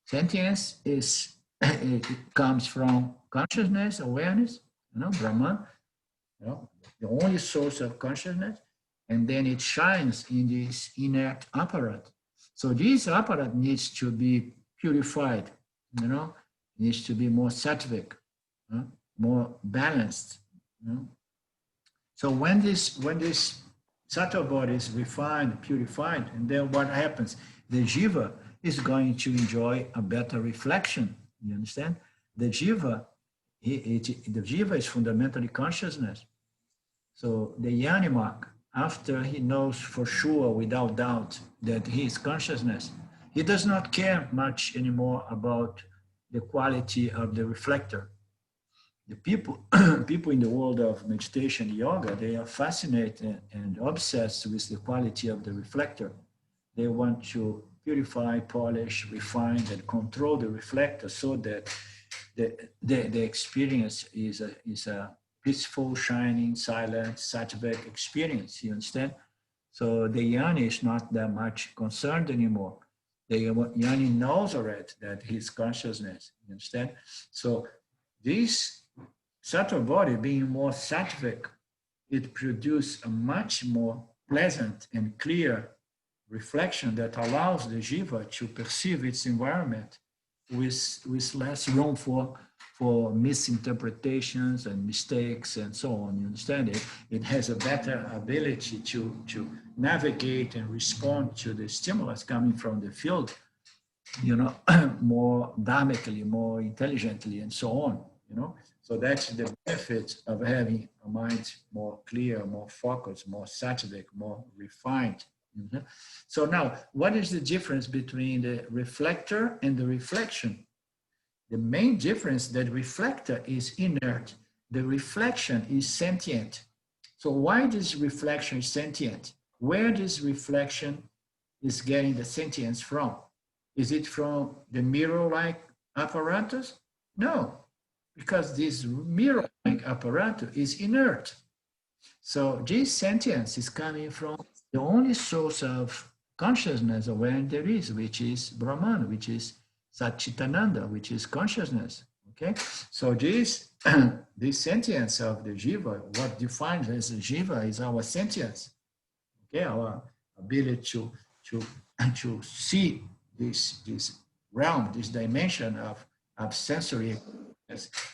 Speaker 1: Sentience it comes from consciousness, awareness, Brahman, the only source of consciousness, and then it shines in this inert apparatus. So this apparatus needs to be purified, needs to be more sattvic, more balanced. So when this subtle body is refined, purified, and then what happens? The jiva is going to enjoy a better reflection. You understand? The jiva, the jiva is fundamentally consciousness. So the yanimak, after he knows for sure, without doubt, that he is consciousness, he does not care much anymore about the quality of the reflector. The people in the world of meditation, yoga, they are fascinated and obsessed with the quality of the reflector. They want to purify, polish, refine, and control the reflector so that the experience is a peaceful, shining, silent, sattvic experience. You understand? So the yani is not that much concerned anymore. The yani knows already that he's consciousness. You understand? So this subtle body being more sattvic, it produces a much more pleasant and clear reflection that allows the jiva to perceive its environment with less room for misinterpretations and mistakes and so on. You understand it? It has a better ability to navigate and respond to the stimulus coming from the field, more dharmically, more intelligently, and so on. So that's the benefit of having a mind more clear, more focused, more sattvic, more refined. So now, what is the difference between the reflector and the reflection? The main difference, that reflector is inert, the reflection is sentient. So why this reflection is sentient? Where this reflection is getting the sentience from? Is it from the mirror-like apparatus? No, because this mirror-like apparatus is inert. So this sentience is coming from the only source of consciousness awareness there is, which is Brahman, which is Satchitananda, which is consciousness. Okay, so this sentience of the jiva, what defines as a jiva is our sentience. Okay, our ability to see this realm, this dimension of sensory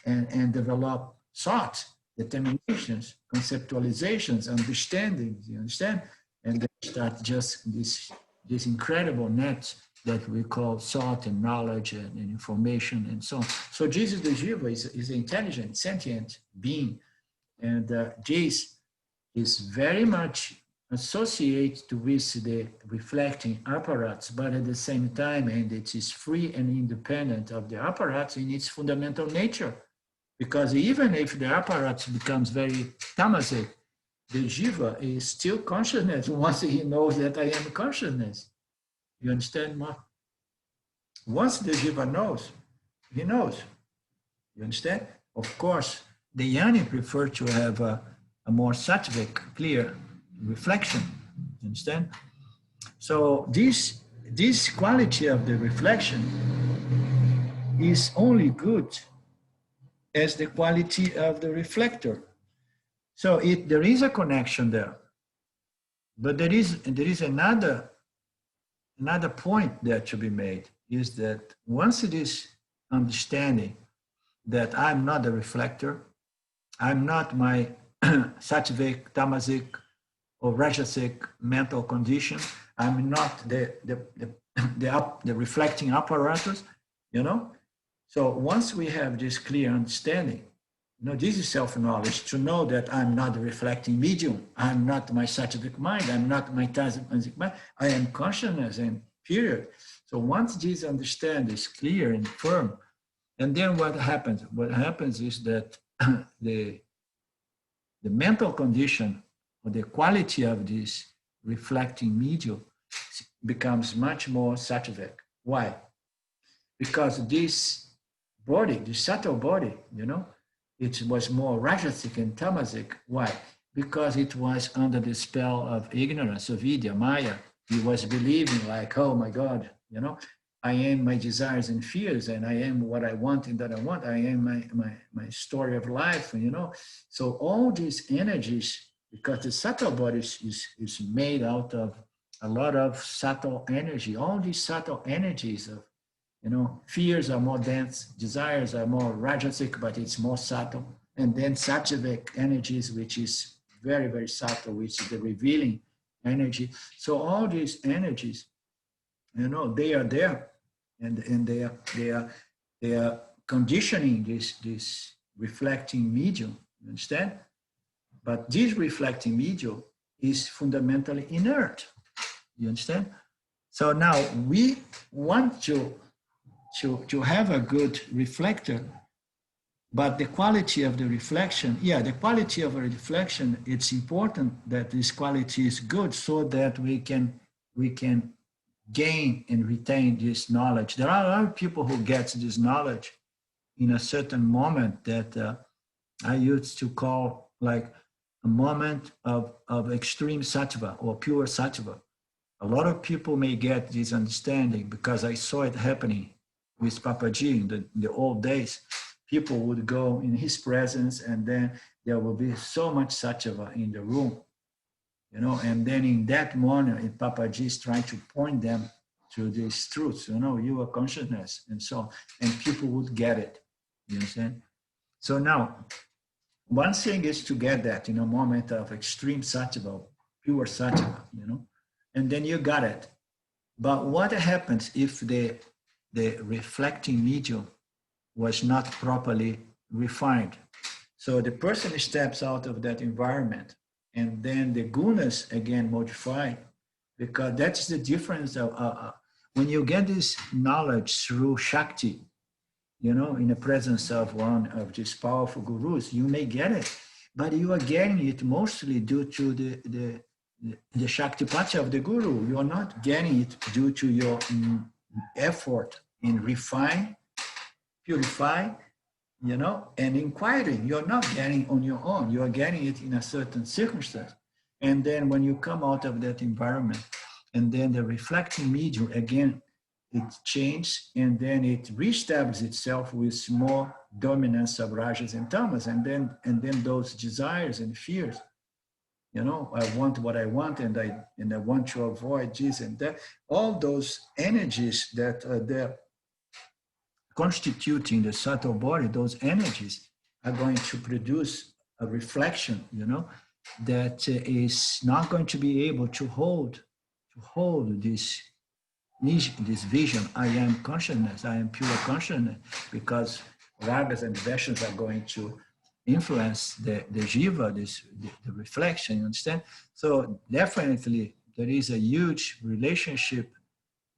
Speaker 1: and develop thought, determinations, conceptualizations, understandings. You understand? And then start just this incredible net that we call thought and knowledge and information and so on. So Jesus the Jiva is an intelligent, sentient being. And this is very much associated with the reflecting apparatus, but at the same time, and it is free and independent of the apparatus in its fundamental nature. Because even if the apparatus becomes very tamasic, the jiva is still consciousness once he knows that I am consciousness. You understand, Mark? Once the jiva knows, he knows. You understand? Of course, the yani prefer to have a more sattvic, clear reflection. You understand? So this quality of the reflection is only good as the quality of the reflector. So there is a connection there, but there is another point there to be made, is that once it is understanding that I'm not a reflector, I'm not my sattvic, tamasic, or rajasic mental condition, I'm not the reflecting apparatus, So once we have this clear understanding, This is self-knowledge, to know that I'm not the reflecting medium. I'm not my sattvic mind. I'm not my tasic mind. I am consciousness, and period. So once this understanding is clear and firm, and then what happens? What happens is that the mental condition or the quality of this reflecting medium becomes much more sattvic. Why? Because this body, the subtle body, it was more rajasic and tamasic. Why? Because it was under the spell of ignorance, of vidya, maya. He was believing like, oh my God, I am my desires and fears, and I am what I want and that I want. I am my story of life, So all these energies, because the subtle body is made out of a lot of subtle energy, all these subtle energies of, fears are more dense, desires are more rajasic, but it's more subtle. And then sattvic energies, which is very, very subtle, which is the revealing energy. So all these energies, they are there, and they are conditioning this reflecting medium. You understand? But this reflecting medium is fundamentally inert. You understand? So now we want to have a good reflector, but the quality of the reflection, the quality of a reflection, it's important that this quality is good so that we can gain and retain this knowledge. There are a lot of people who get this knowledge in a certain moment that I used to call like a moment of extreme sattva or pure sattva. A lot of people may get this understanding because I saw it happening with Papaji in the old days. People would go in his presence, and then there will be so much sattva in the room, and then in that moment, Papaji is trying to point them to these truths, you are consciousness, and so on, and people would get it, you understand? So now, one thing is to get that in a moment of extreme sattva, pure sattva, and then you got it. But what happens if the reflecting medium was not properly refined? So the person steps out of that environment, and then the gunas again modify, because that's the difference of when you get this knowledge through Shakti, in the presence of one of these powerful gurus, you may get it, but you are getting it mostly due to the Shaktipati of the guru. You are not getting it due to your effort in refine, purify, and inquiring. You're not getting on your own. You are getting it in a certain circumstance. And then when you come out of that environment, and then the reflecting medium, again, it changes, and then it reestablishes itself with more dominance of rajas and tamas. And then those desires and fears, I want what I want, and I want to avoid this and that. All those energies that are there constituting the subtle body, those energies are going to produce a reflection, that is not going to be able to hold this vision. I am consciousness, I am pure consciousness, because ragas and veshanas are going to influence the jiva, the reflection, you understand? So definitely there is a huge relationship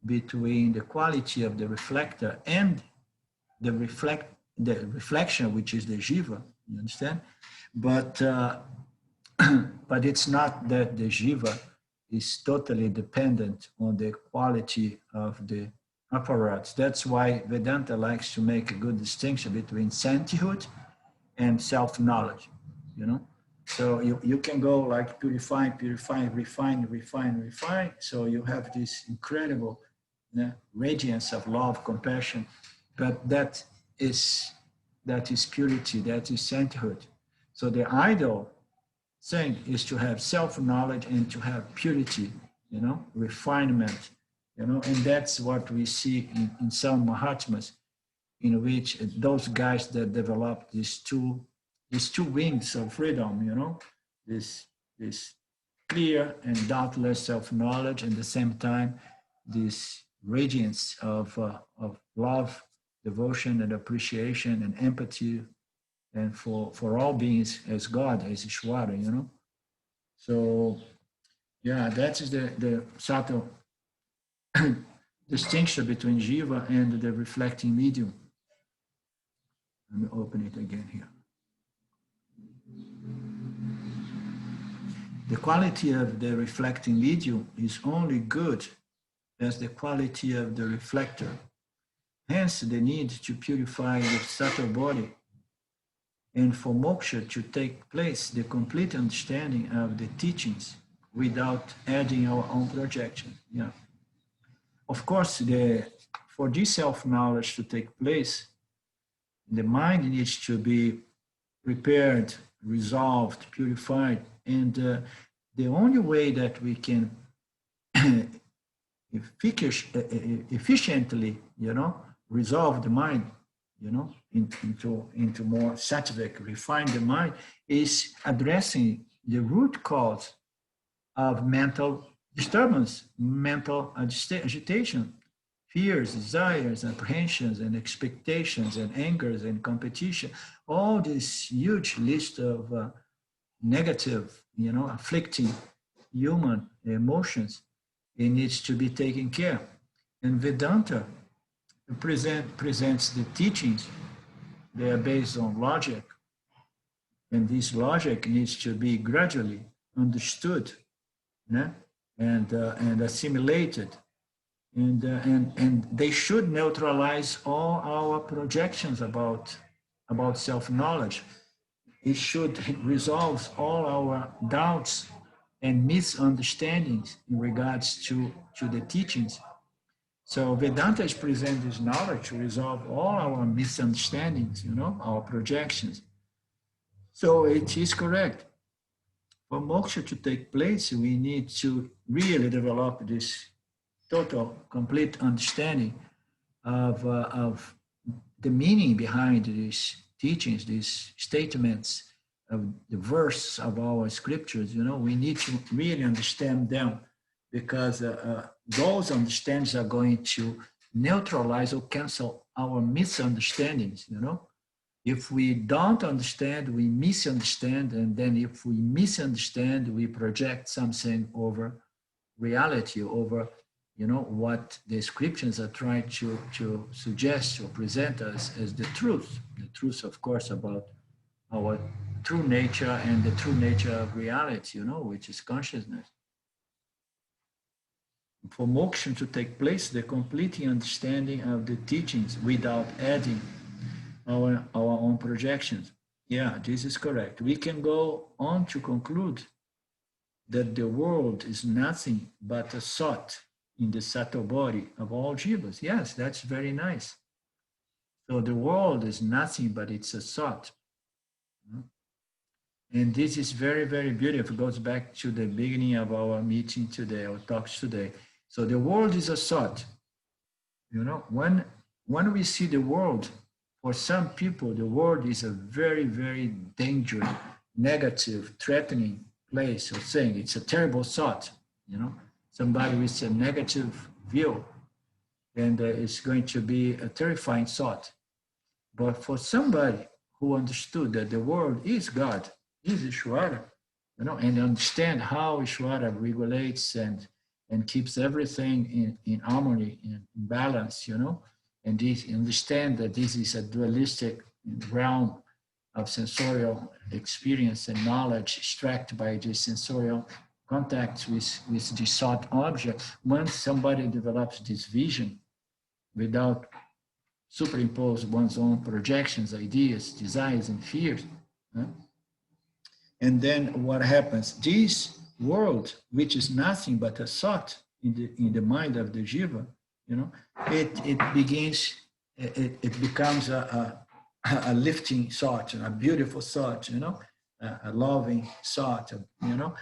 Speaker 1: between the quality of the reflector and the reflection, which is the jiva, you understand? But but it's not that the jiva is totally dependent on the quality of the apparatus. That's why Vedanta likes to make a good distinction between sainthood and self-knowledge, So you can go like purify, refine. So you have this incredible radiance of love, compassion, but that is purity, that is sainthood. So the ideal thing is to have self-knowledge and to have purity, refinement, and that's what we see in some Mahatmas, in which those guys that develop these two wings of freedom, this clear and doubtless self-knowledge, and at the same time, this radiance of love, devotion, and appreciation and empathy and for all beings as God, as Ishvara, you know. So yeah, that is the subtle distinction between Jiva and the reflecting medium. Let me open it again here. The quality of the reflecting medium is only good as the quality of the reflector. Hence, the need to purify the subtle body, and for moksha to take place, the complete understanding of the teachings without adding our own projection. Yeah. Of course, for this self-knowledge to take place, the mind needs to be prepared, resolved, purified, and the only way that we can efficiently, you know, resolve the mind, you know, into more sattvic, refine the mind, is addressing the root cause of mental disturbance, mental agitation, fears, desires, apprehensions, and expectations, and angers, and competition. All this huge list of negative, you know, afflicting human emotions, it needs to be taken care. And Vedanta presents the teachings. They are based on logic, and this logic needs to be gradually understood, né? And assimilated, and they should neutralize all our projections about self-knowledge. It should resolve all our doubts and misunderstandings in regards to the teachings. So Vedanta is present this knowledge to resolve all our misunderstandings, you know, our projections. So it is correct. For moksha to take place, we need to really develop this total, complete understanding of the meaning behind these teachings, these statements of the verse of our scriptures. You know, we need to really understand them, because those understandings are going to neutralize or cancel our misunderstandings, you know. If we don't understand, we misunderstand, and then if we misunderstand, we project something over reality, over, you know, what the scriptures are trying to suggest or present us as the truth. The truth, of course, about our true nature and the true nature of reality, you know, which is consciousness. For moksha to take place, the complete understanding of the teachings without adding our own projections. Yeah, this is correct. We can go on to conclude that the world is nothing but a thought in the subtle body of all jivas. Yes, that's very nice. So the world is nothing but it's a thought. And this is very, very beautiful. It goes back to the beginning of our meeting today, our talks today. So the world is a thought. You know, when we see the world, for some people, the world is a very, very dangerous, negative, threatening place or thing. It's a terrible thought, you know, somebody with a negative view, and it's going to be a terrifying thought. But for somebody who understood that the world is God, is Ishvara, you know, and understand how Ishvara regulates and keeps everything in harmony, in balance, you know, and this, understand that this is a dualistic realm of sensorial experience and knowledge extracted by the sensorial contact with the sought object. Once somebody develops this vision without superimpose one's own projections, ideas, desires, and fears, and then what happens? This world, which is nothing but a thought in the mind of the jiva, you know, it becomes a lifting thought, a beautiful thought, you know, a loving thought, you know.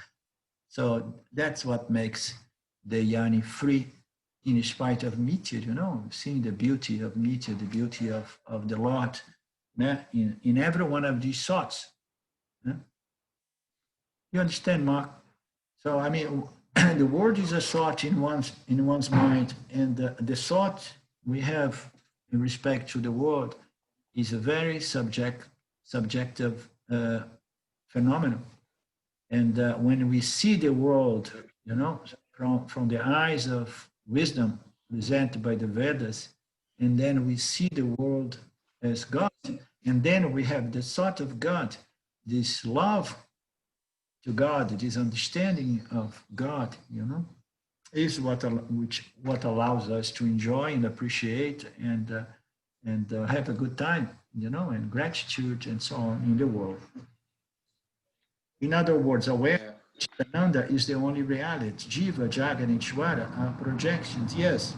Speaker 1: So that's what makes the yani free in spite of mithya, you know, seeing the beauty of mithya, the beauty of the Lord, in every one of these thoughts. You understand, Mark? So, I mean, the word is a thought in one's mind, and the thought we have in respect to the world is a very subjective subjective phenomenon. And when we see the world, you know, from the eyes of wisdom presented by the Vedas, and then we see the world as God, and then we have the thought of God, this love to God, this understanding of God, you know, is what allows us to enjoy and appreciate and have a good time, you know, and gratitude and so on in the world. In other words, awareness, Chitananda is the only reality. Jiva, Jagat, and Ishvara are projections. Yes,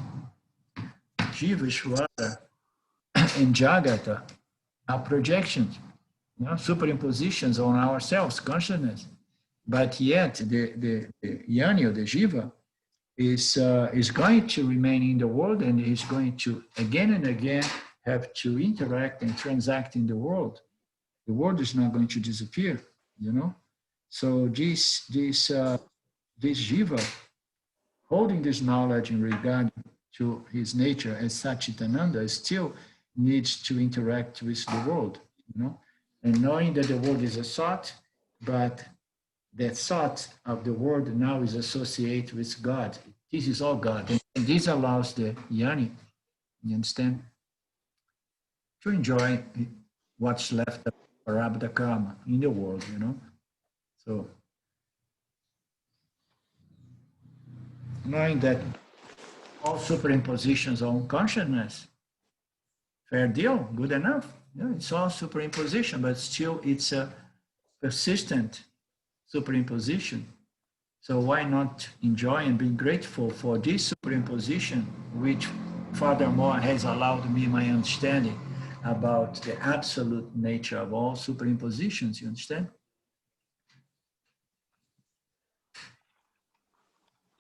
Speaker 1: Jiva, Ishvara, and Jagata are projections, you know, superimpositions on ourselves, consciousness. But yet, the Yani or the Jiva is going to remain in the world and is going to again and again have to interact and transact in the world. The world is not going to disappear, you know. So this Jiva, holding this knowledge in regard to his nature as Satchitananda, still needs to interact with the world, you know, and knowing that the world is a thought, but that thought of the world now is associated with God. This is all God, and this allows the Yani, you understand, to enjoy what's left of Prarabdha Karma in the world, you know. So knowing that all superimpositions on consciousness, fair deal, good enough. Yeah, it's all superimposition, but still it's a persistent superimposition. So why not enjoy and be grateful for this superimposition, which furthermore has allowed me my understanding about the absolute nature of all superimpositions, you understand?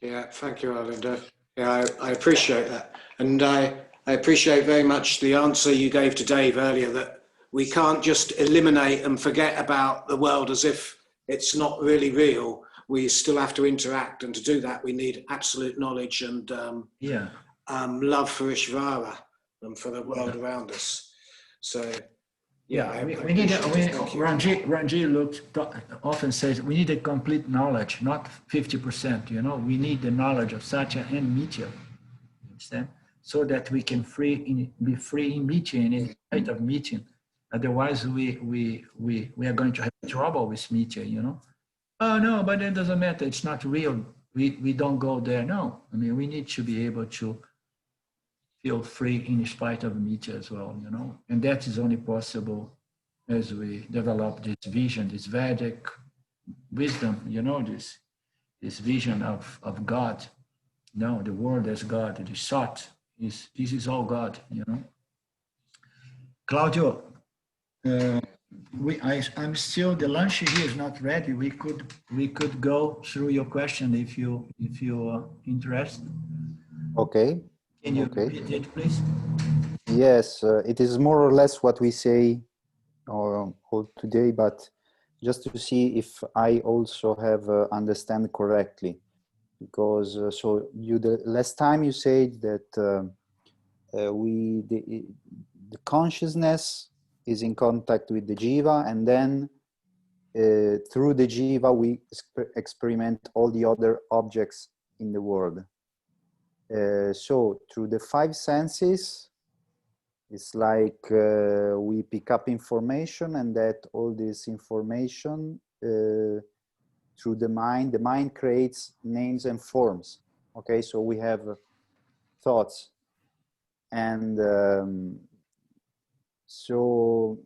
Speaker 4: Yeah, thank you, Arlindo. Yeah, I appreciate that. And I appreciate very much the answer you gave to Dave earlier, that we can't just eliminate and forget about the world as if it's not really real. We still have to interact, and to do that, we need absolute knowledge and love for Ishvara and for the world around us. So, yeah,
Speaker 1: we need. Ranji often says we need a complete knowledge, not 50%. You know, we need the knowledge of Satya and Mithya. Understand? So that we can be free in Mithya and in the state of Mithya. Otherwise, we are going to have trouble with Mithya. You know. Oh no, but it doesn't matter. It's not real. We don't go there. No, I mean we need to be able to feel free in spite of Mithya as well, you know, and that is only possible as we develop this vision, this Vedic wisdom, you know, this vision of God, you know, the world as God, the thought this is all God, you know. Claudio, I'm still, the lunch here is not ready. We could go through your question if you are interested.
Speaker 5: Okay.
Speaker 1: Can you repeat it, please?
Speaker 5: Yes, it is more or less what we say all today, but just to see if I also have understand correctly, because so the last time you said that the consciousness is in contact with the jiva, and then through the jiva we experiment all the other objects in the world. So through the five senses, it's like we pick up information, and that all this information through the mind creates names and forms. Okay, so we have thoughts, and so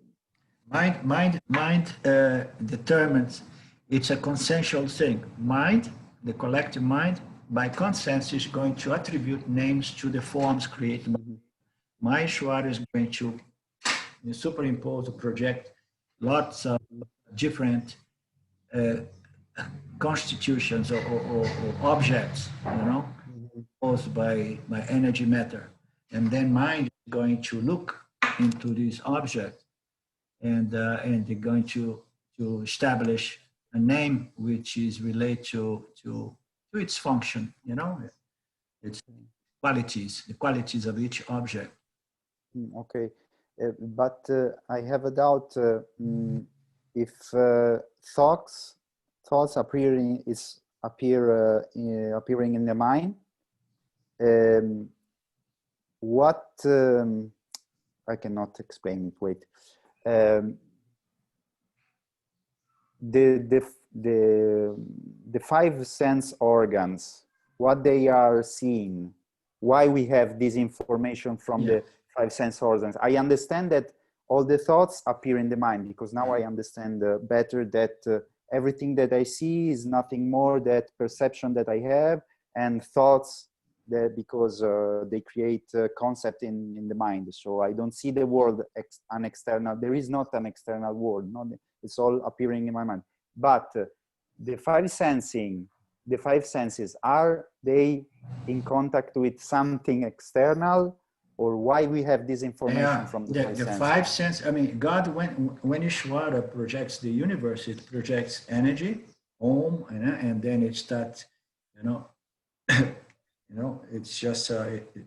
Speaker 1: mind determines. It's a consensual thing. Mind, the collective mind, by consensus is going to attribute names to the forms created by my Ishvara is going to superimpose or project lots of different constitutions or objects, you know, posed by energy matter. And then mind is going to look into this object and they're going to establish a name which is related to its function, you know, its qualities, the qualities of each object.
Speaker 5: okay, But I have a doubt if thoughts appearing in the mind. What I cannot explain it. Wait. The five sense organs, what they are seeing, why we have this information from the five sense organs. I understand that all the thoughts appear in the mind, because now I understand better that everything that I see is nothing more that perception that I have, and thoughts that because they create a concept in the mind. So I don't see the world an external. There is not an external world. It's all appearing in my mind. But the five senses, are they in contact with something external, or why we have this information from the five senses?
Speaker 1: Five senses. I mean, God, when Ishvara projects the universe, it projects energy, Om, and then it starts, it's just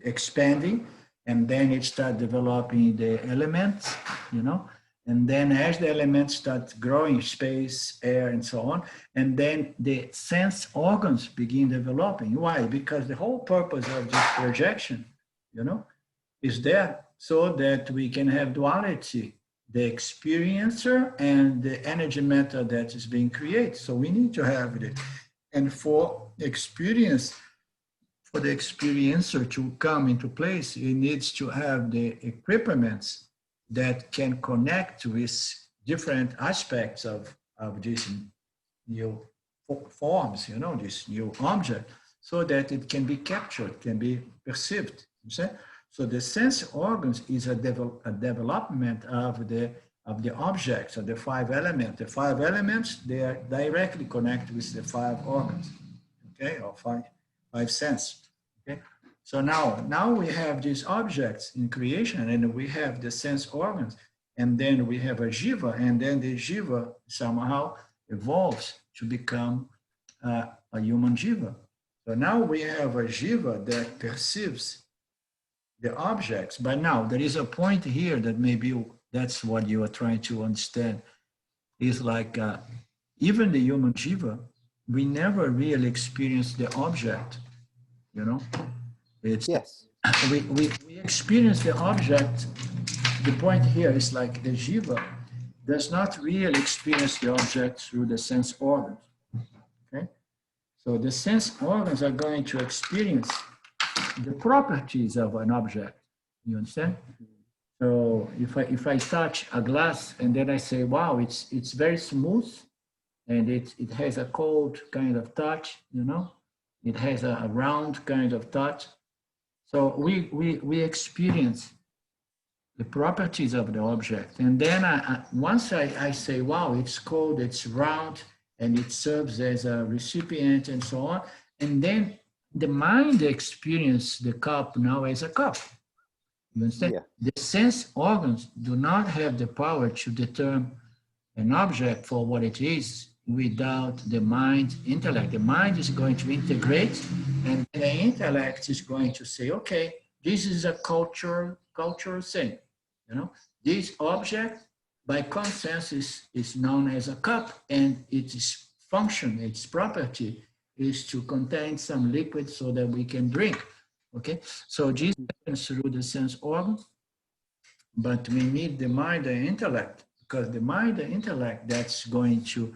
Speaker 1: expanding, and then it starts developing the elements, and then as the elements start growing, space, air, and so on, and then the sense organs begin developing. Why? Because the whole purpose of this projection, is there so that we can have duality, the experiencer and the energy matter that is being created. So we need to have it. And for the experiencer to come into place, it needs to have the equipments that can connect with different aspects of these new forms, this new object, so that it can be captured, can be perceived. You see? So the sense organs is a development of the objects, of the five elements. The five elements, they are directly connected with the five organs, okay, or five senses. Okay, so now we have these objects in creation, and we have the sense organs, and then we have a jiva, and then the jiva somehow evolves to become a human jiva. So now we have a jiva that perceives the objects. But now there is a point here that maybe that's what you are trying to understand, is like even the human jiva, we never really experience the object, It's
Speaker 5: yes.
Speaker 1: We experience the object. The point here is like the jiva does not really experience the object through the sense organs. Okay, so the sense organs are going to experience the properties of an object. You understand? So if I touch a glass and then I say, wow, it's very smooth, and it has a cold kind of touch, it has a round kind of touch. So we experience the properties of the object. And then once I say, wow, it's cold, it's round, and it serves as a recipient and so on. And then the mind experiences the cup now as a cup. You understand?
Speaker 5: Yeah.
Speaker 1: The sense organs do not have the power to determine an object for what it is without the mind intellect. The mind is going to integrate, and the intellect is going to say, okay, this is a cultural thing. This object by consensus is known as a cup, and its function, its property is to contain some liquid so that we can drink. Okay, so this happens through the sense organ, but we need the mind and intellect, because the mind and intellect that's going to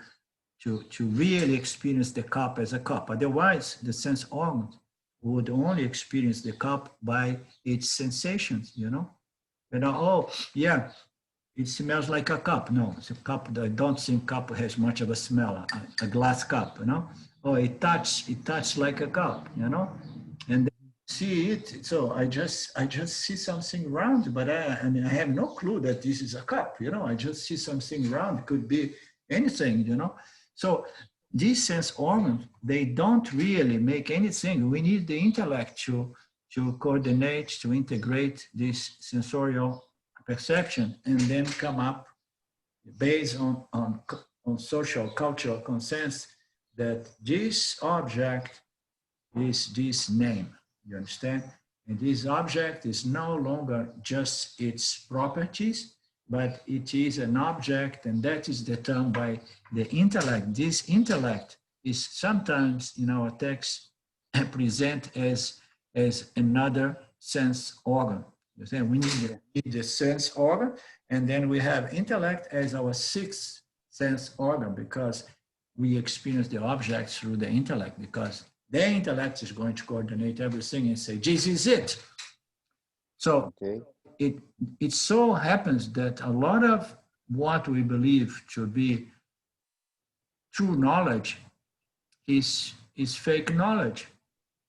Speaker 1: really experience the cup as a cup. Otherwise, the sense organ would only experience the cup by its sensations. Oh yeah, it smells like a cup. No, it's a cup. I don't think cup has much of a smell. A glass cup, Oh, it touched like a cup, and see it. So I just see something round, but I have no clue that this is a cup. I just see something round. It could be anything. So these sense organs, they don't really make anything. We need the intellect to coordinate, to integrate this sensorial perception, and then come up based on social cultural consensus that this object is this name. You understand? And this object is no longer just its properties, but it is an object, and that is determined by the intellect. This intellect is sometimes in our text present as another sense organ. You say we need the sense organ, and then we have intellect as our sixth sense organ, because we experience the objects through the intellect, because the intellect is going to coordinate everything and say, this is it. So
Speaker 5: Okay.
Speaker 1: it so happens that a lot of what we believe to be true knowledge is fake knowledge,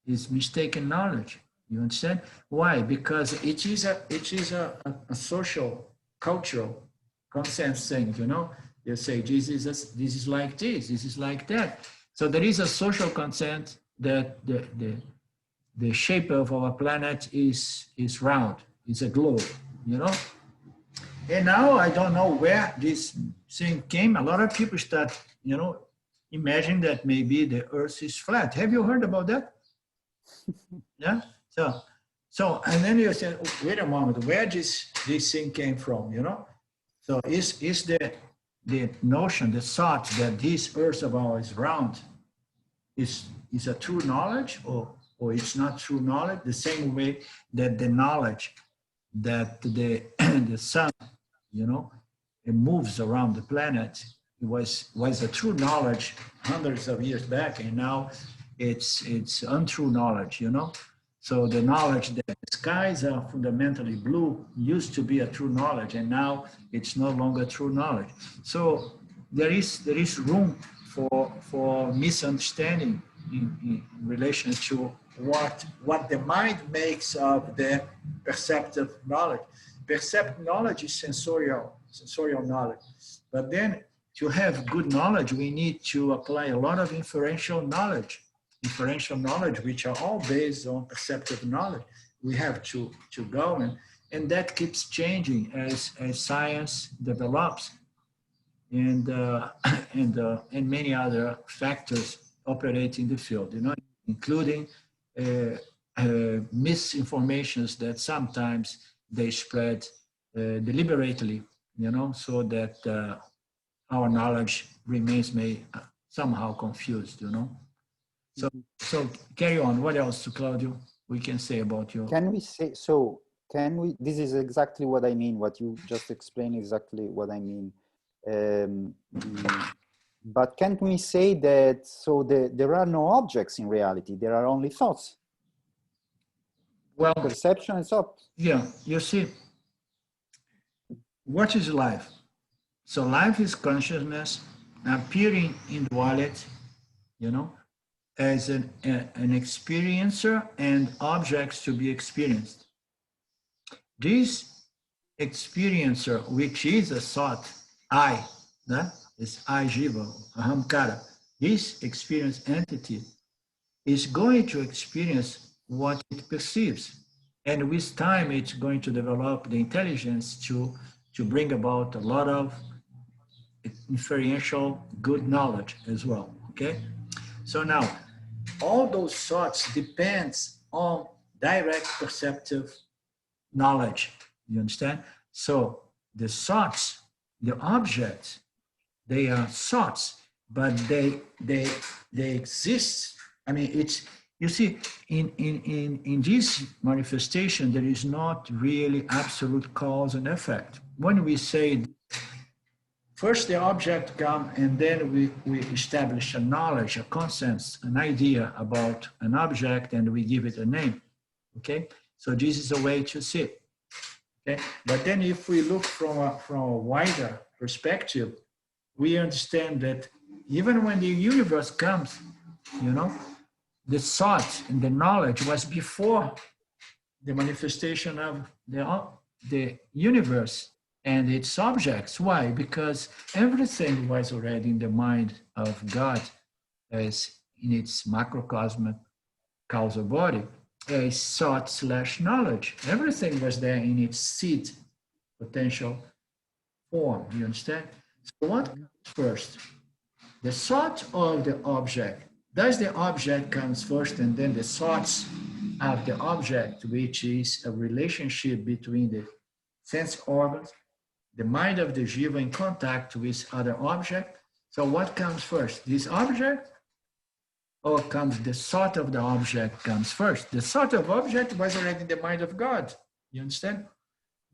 Speaker 1: is mistaken knowledge. You understand? Why? Because it is a social, cultural consensus thing, you know? You say, this is like this is like that. So there is a social consent that the shape of our planet is round, it's a globe, you know? And now I don't know where this thing came. A lot of people start, you know, imagine that maybe the earth is flat. Have you heard about that? Yeah. So, and then you say, oh, wait a moment, where this thing came from, you know? So is the notion, the thought that this earth of ours is round is a true knowledge, or it's not true knowledge? The same way that the knowledge that the sun, you know, it moves around the planet, it was a true knowledge hundreds of years back, and now it's untrue knowledge, you know. So the knowledge that the skies are fundamentally blue used to be a true knowledge, and now it's no longer true knowledge. So there is room for misunderstanding in relation to what the mind makes of the perceptive knowledge. Perceptive knowledge is sensorial knowledge. But then to have good knowledge, we need to apply a lot of inferential knowledge, which are all based on perceptive knowledge. We have to go, and that keeps changing as science develops, and many other factors operate in the field, you know, including misinformations that sometimes they spread deliberately, you know, so that our knowledge remains somehow confused, you know. So carry on. What else, Claudio, we can say about you?
Speaker 5: Can we say, this is exactly what I mean, what you just explained, exactly what I mean. But can't we say that, there are no objects in reality, there are only thoughts?
Speaker 1: Well,
Speaker 5: perception and thought.
Speaker 1: Yeah, you see, what is life? So life is consciousness appearing in duality, you know, as an experiencer and objects to be experienced. This experiencer, which is a thought, I, is I jiva, ahamkara, this experience entity is going to experience what it perceives. And with time, it's going to develop the intelligence to bring about a lot of inferential good knowledge as well, okay? So now, all those thoughts depends on direct perceptive knowledge, you understand? So the thoughts, the objects, they are thoughts, but they exist. I mean, it's, you see, in this manifestation, there is not really absolute cause and effect. When we say, first the object comes, and then we establish a knowledge, a consensus, an idea about an object, and we give it a name, okay? So this is a way to see it, okay? But then if we look from a wider perspective, we understand that even when the universe comes, you know, the thought and the knowledge was before the manifestation of the universe and its objects. Why? Because everything was already in the mind of God as in its macrocosmic causal body, as thought/knowledge. Everything was there in its seed potential form, you understand? So what comes first? The thought or the object? Does the object comes first and then the thoughts have the object, which is a relationship between the sense organs, the mind of the jiva in contact with other object. So what comes first, this object, or comes the thought of the object comes first? The thought of object was already in the mind of God, you understand?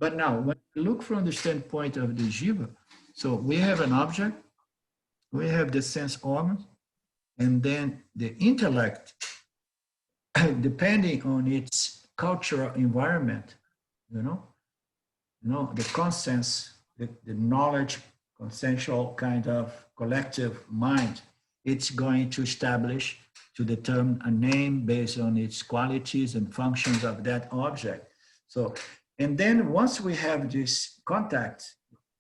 Speaker 1: But now, when we look from the standpoint of the jiva, so we have an object, we have the sense organs, and then the intellect, depending on its cultural environment, the conscience, the knowledge, consensual kind of collective mind, it's going to establish, to determine a name based on its qualities and functions of that object. So, and then once we have these contacts,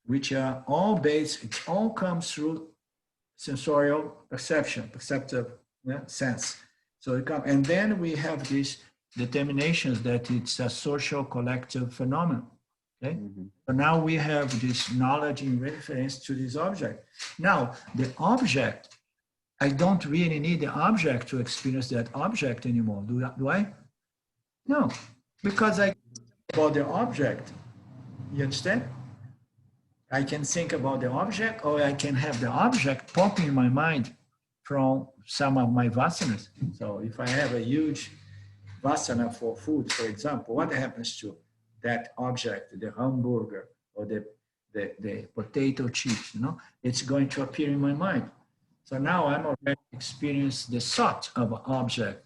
Speaker 1: which are all based, it all comes through sensorial perception, perceptive sense. So it comes, and then we have these determinations that it's a social collective phenomenon. Okay. Mm-hmm. So now we have this knowledge in reference to this object. Now the object, I don't really need the object to experience that object anymore. Do I? No, because I about the object. You understand? I can think about the object, or I can have the object popping in my mind from some of my vasanas. So if I have a huge vasana for food, for example, what happens to that object, the hamburger or the potato chips, it's going to appear in my mind. So now I'm already experiencing the thought of an object.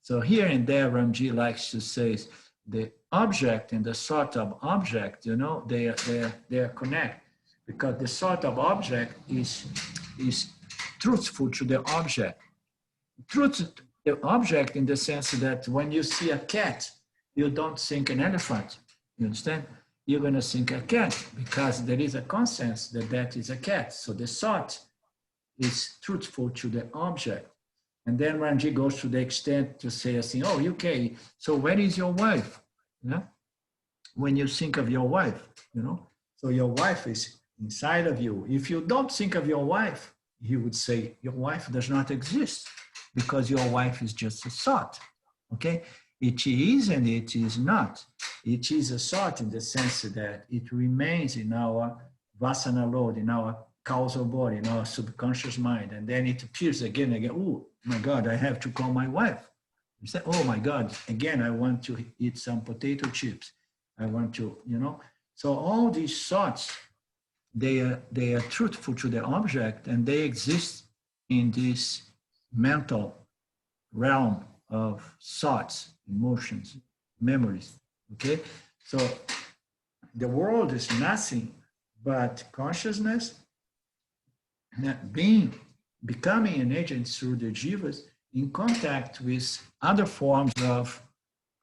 Speaker 1: So here and there, Ramji likes to say the object and the thought of object, they are connected, because the thought of object is truthful to the object. Truth to the object in the sense that when you see a cat, you don't think an elephant. You understand? You're going to think a cat because there is a consensus that that is a cat. So the thought is truthful to the object. And then Ranji goes to the extent to say, oh, okay, so where is your wife? When you think of your wife, so your wife is inside of you. If you don't think of your wife, he would say your wife does not exist because your wife is just a thought, okay? It is and it is not. It is a thought in the sense that it remains in our vasana load, in our causal body, in our subconscious mind, and then it appears again and again. Oh my God, I have to call my wife. You say, oh my God, again, I want to eat some potato chips. I want to, So all these thoughts, they are truthful to the object, and they exist in this mental realm of thoughts, emotions, memories, okay? So the world is nothing but consciousness becoming an agent through the jivas in contact with other forms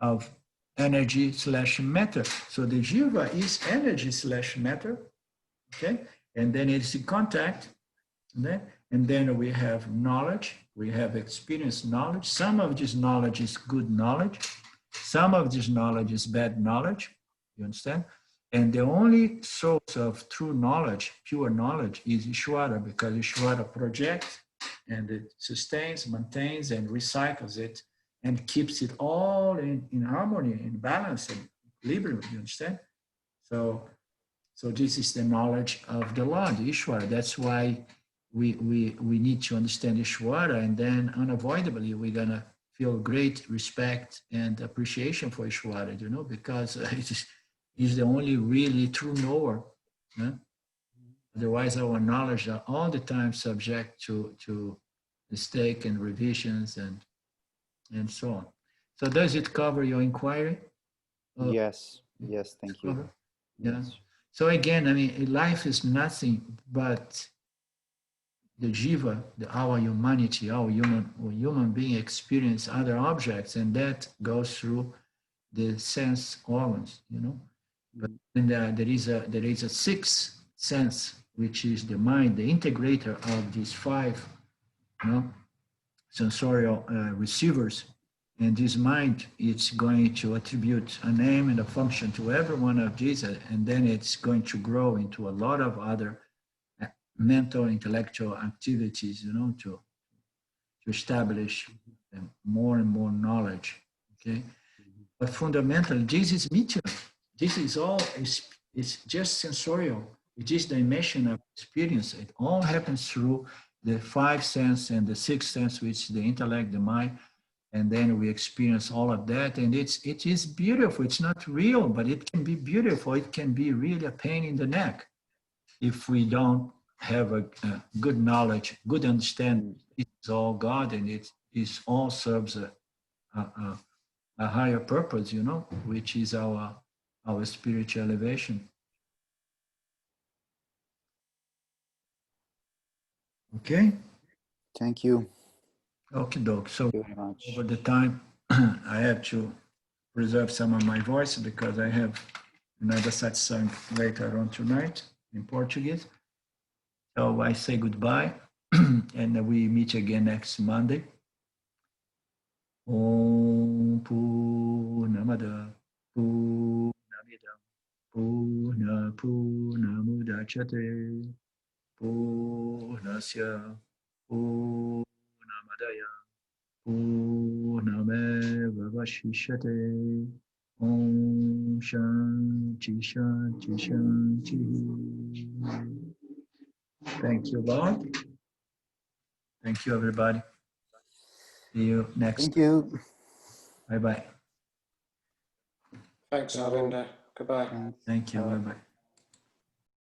Speaker 1: of energy / matter. So the jiva is energy / matter, okay? And then it's in contact, okay? And then we have knowledge, we have experienced knowledge. Some of this knowledge is good knowledge. Some of this knowledge is bad knowledge, you understand? And the only source of true knowledge, pure knowledge, is Ishvara, because Ishvara projects and it sustains, maintains, and recycles it and keeps it all in harmony, in balance, and equilibrium, you understand? So this is the knowledge of the Lord, Ishvara. That's why we need to understand Ishvara, and then unavoidably we're gonna feel great respect and appreciation for Ishvara, because he's the only really true knower. Otherwise, our knowledge are all the time subject to mistake and revisions and so on. So does it cover your inquiry?
Speaker 5: Yes, thank you.
Speaker 1: Yeah.
Speaker 5: Yes.
Speaker 1: So again, life is nothing but the jiva, our humanity, our human being experience other objects, and that goes through the sense organs, But then there is a sixth sense, which is the mind, the integrator of these five, sensorial receivers. And this mind, it's going to attribute a name and a function to every one of these, and then it's going to grow into a lot of other mental, intellectual activities, to establish more and more knowledge, okay? But fundamentally, this is meteor. This is all, it's just sensorial. It is dimension of experience. It all happens through the five sense and the sixth sense, which is the intellect, the mind, and then we experience all of that. And it is beautiful. It's not real, but it can be beautiful. It can be really a pain in the neck if we don't have a good knowledge, good understanding. It's all God, and it is all serves a higher purpose, you know, which is our spiritual elevation. Okay.
Speaker 5: Thank you.
Speaker 1: Okay, doc. So
Speaker 5: Thank you very much.
Speaker 1: over the time, I have to preserve some of my voice because I have another satsang later on tonight in Portuguese. So I say goodbye, and we meet again next Monday. Om Purnamada Purnamidam Purnamudachyate Purnasya Purnamadaya Purnameva Vashishyate. Om Shanti Shanti Shanti. Thank you, Lord. Thank you, everybody. See you next.
Speaker 5: Thank you.
Speaker 1: Bye-bye.
Speaker 4: Thanks, Arvinder. Goodbye.
Speaker 5: Thanks.
Speaker 1: Thank you.
Speaker 5: Bye.
Speaker 1: Bye-bye.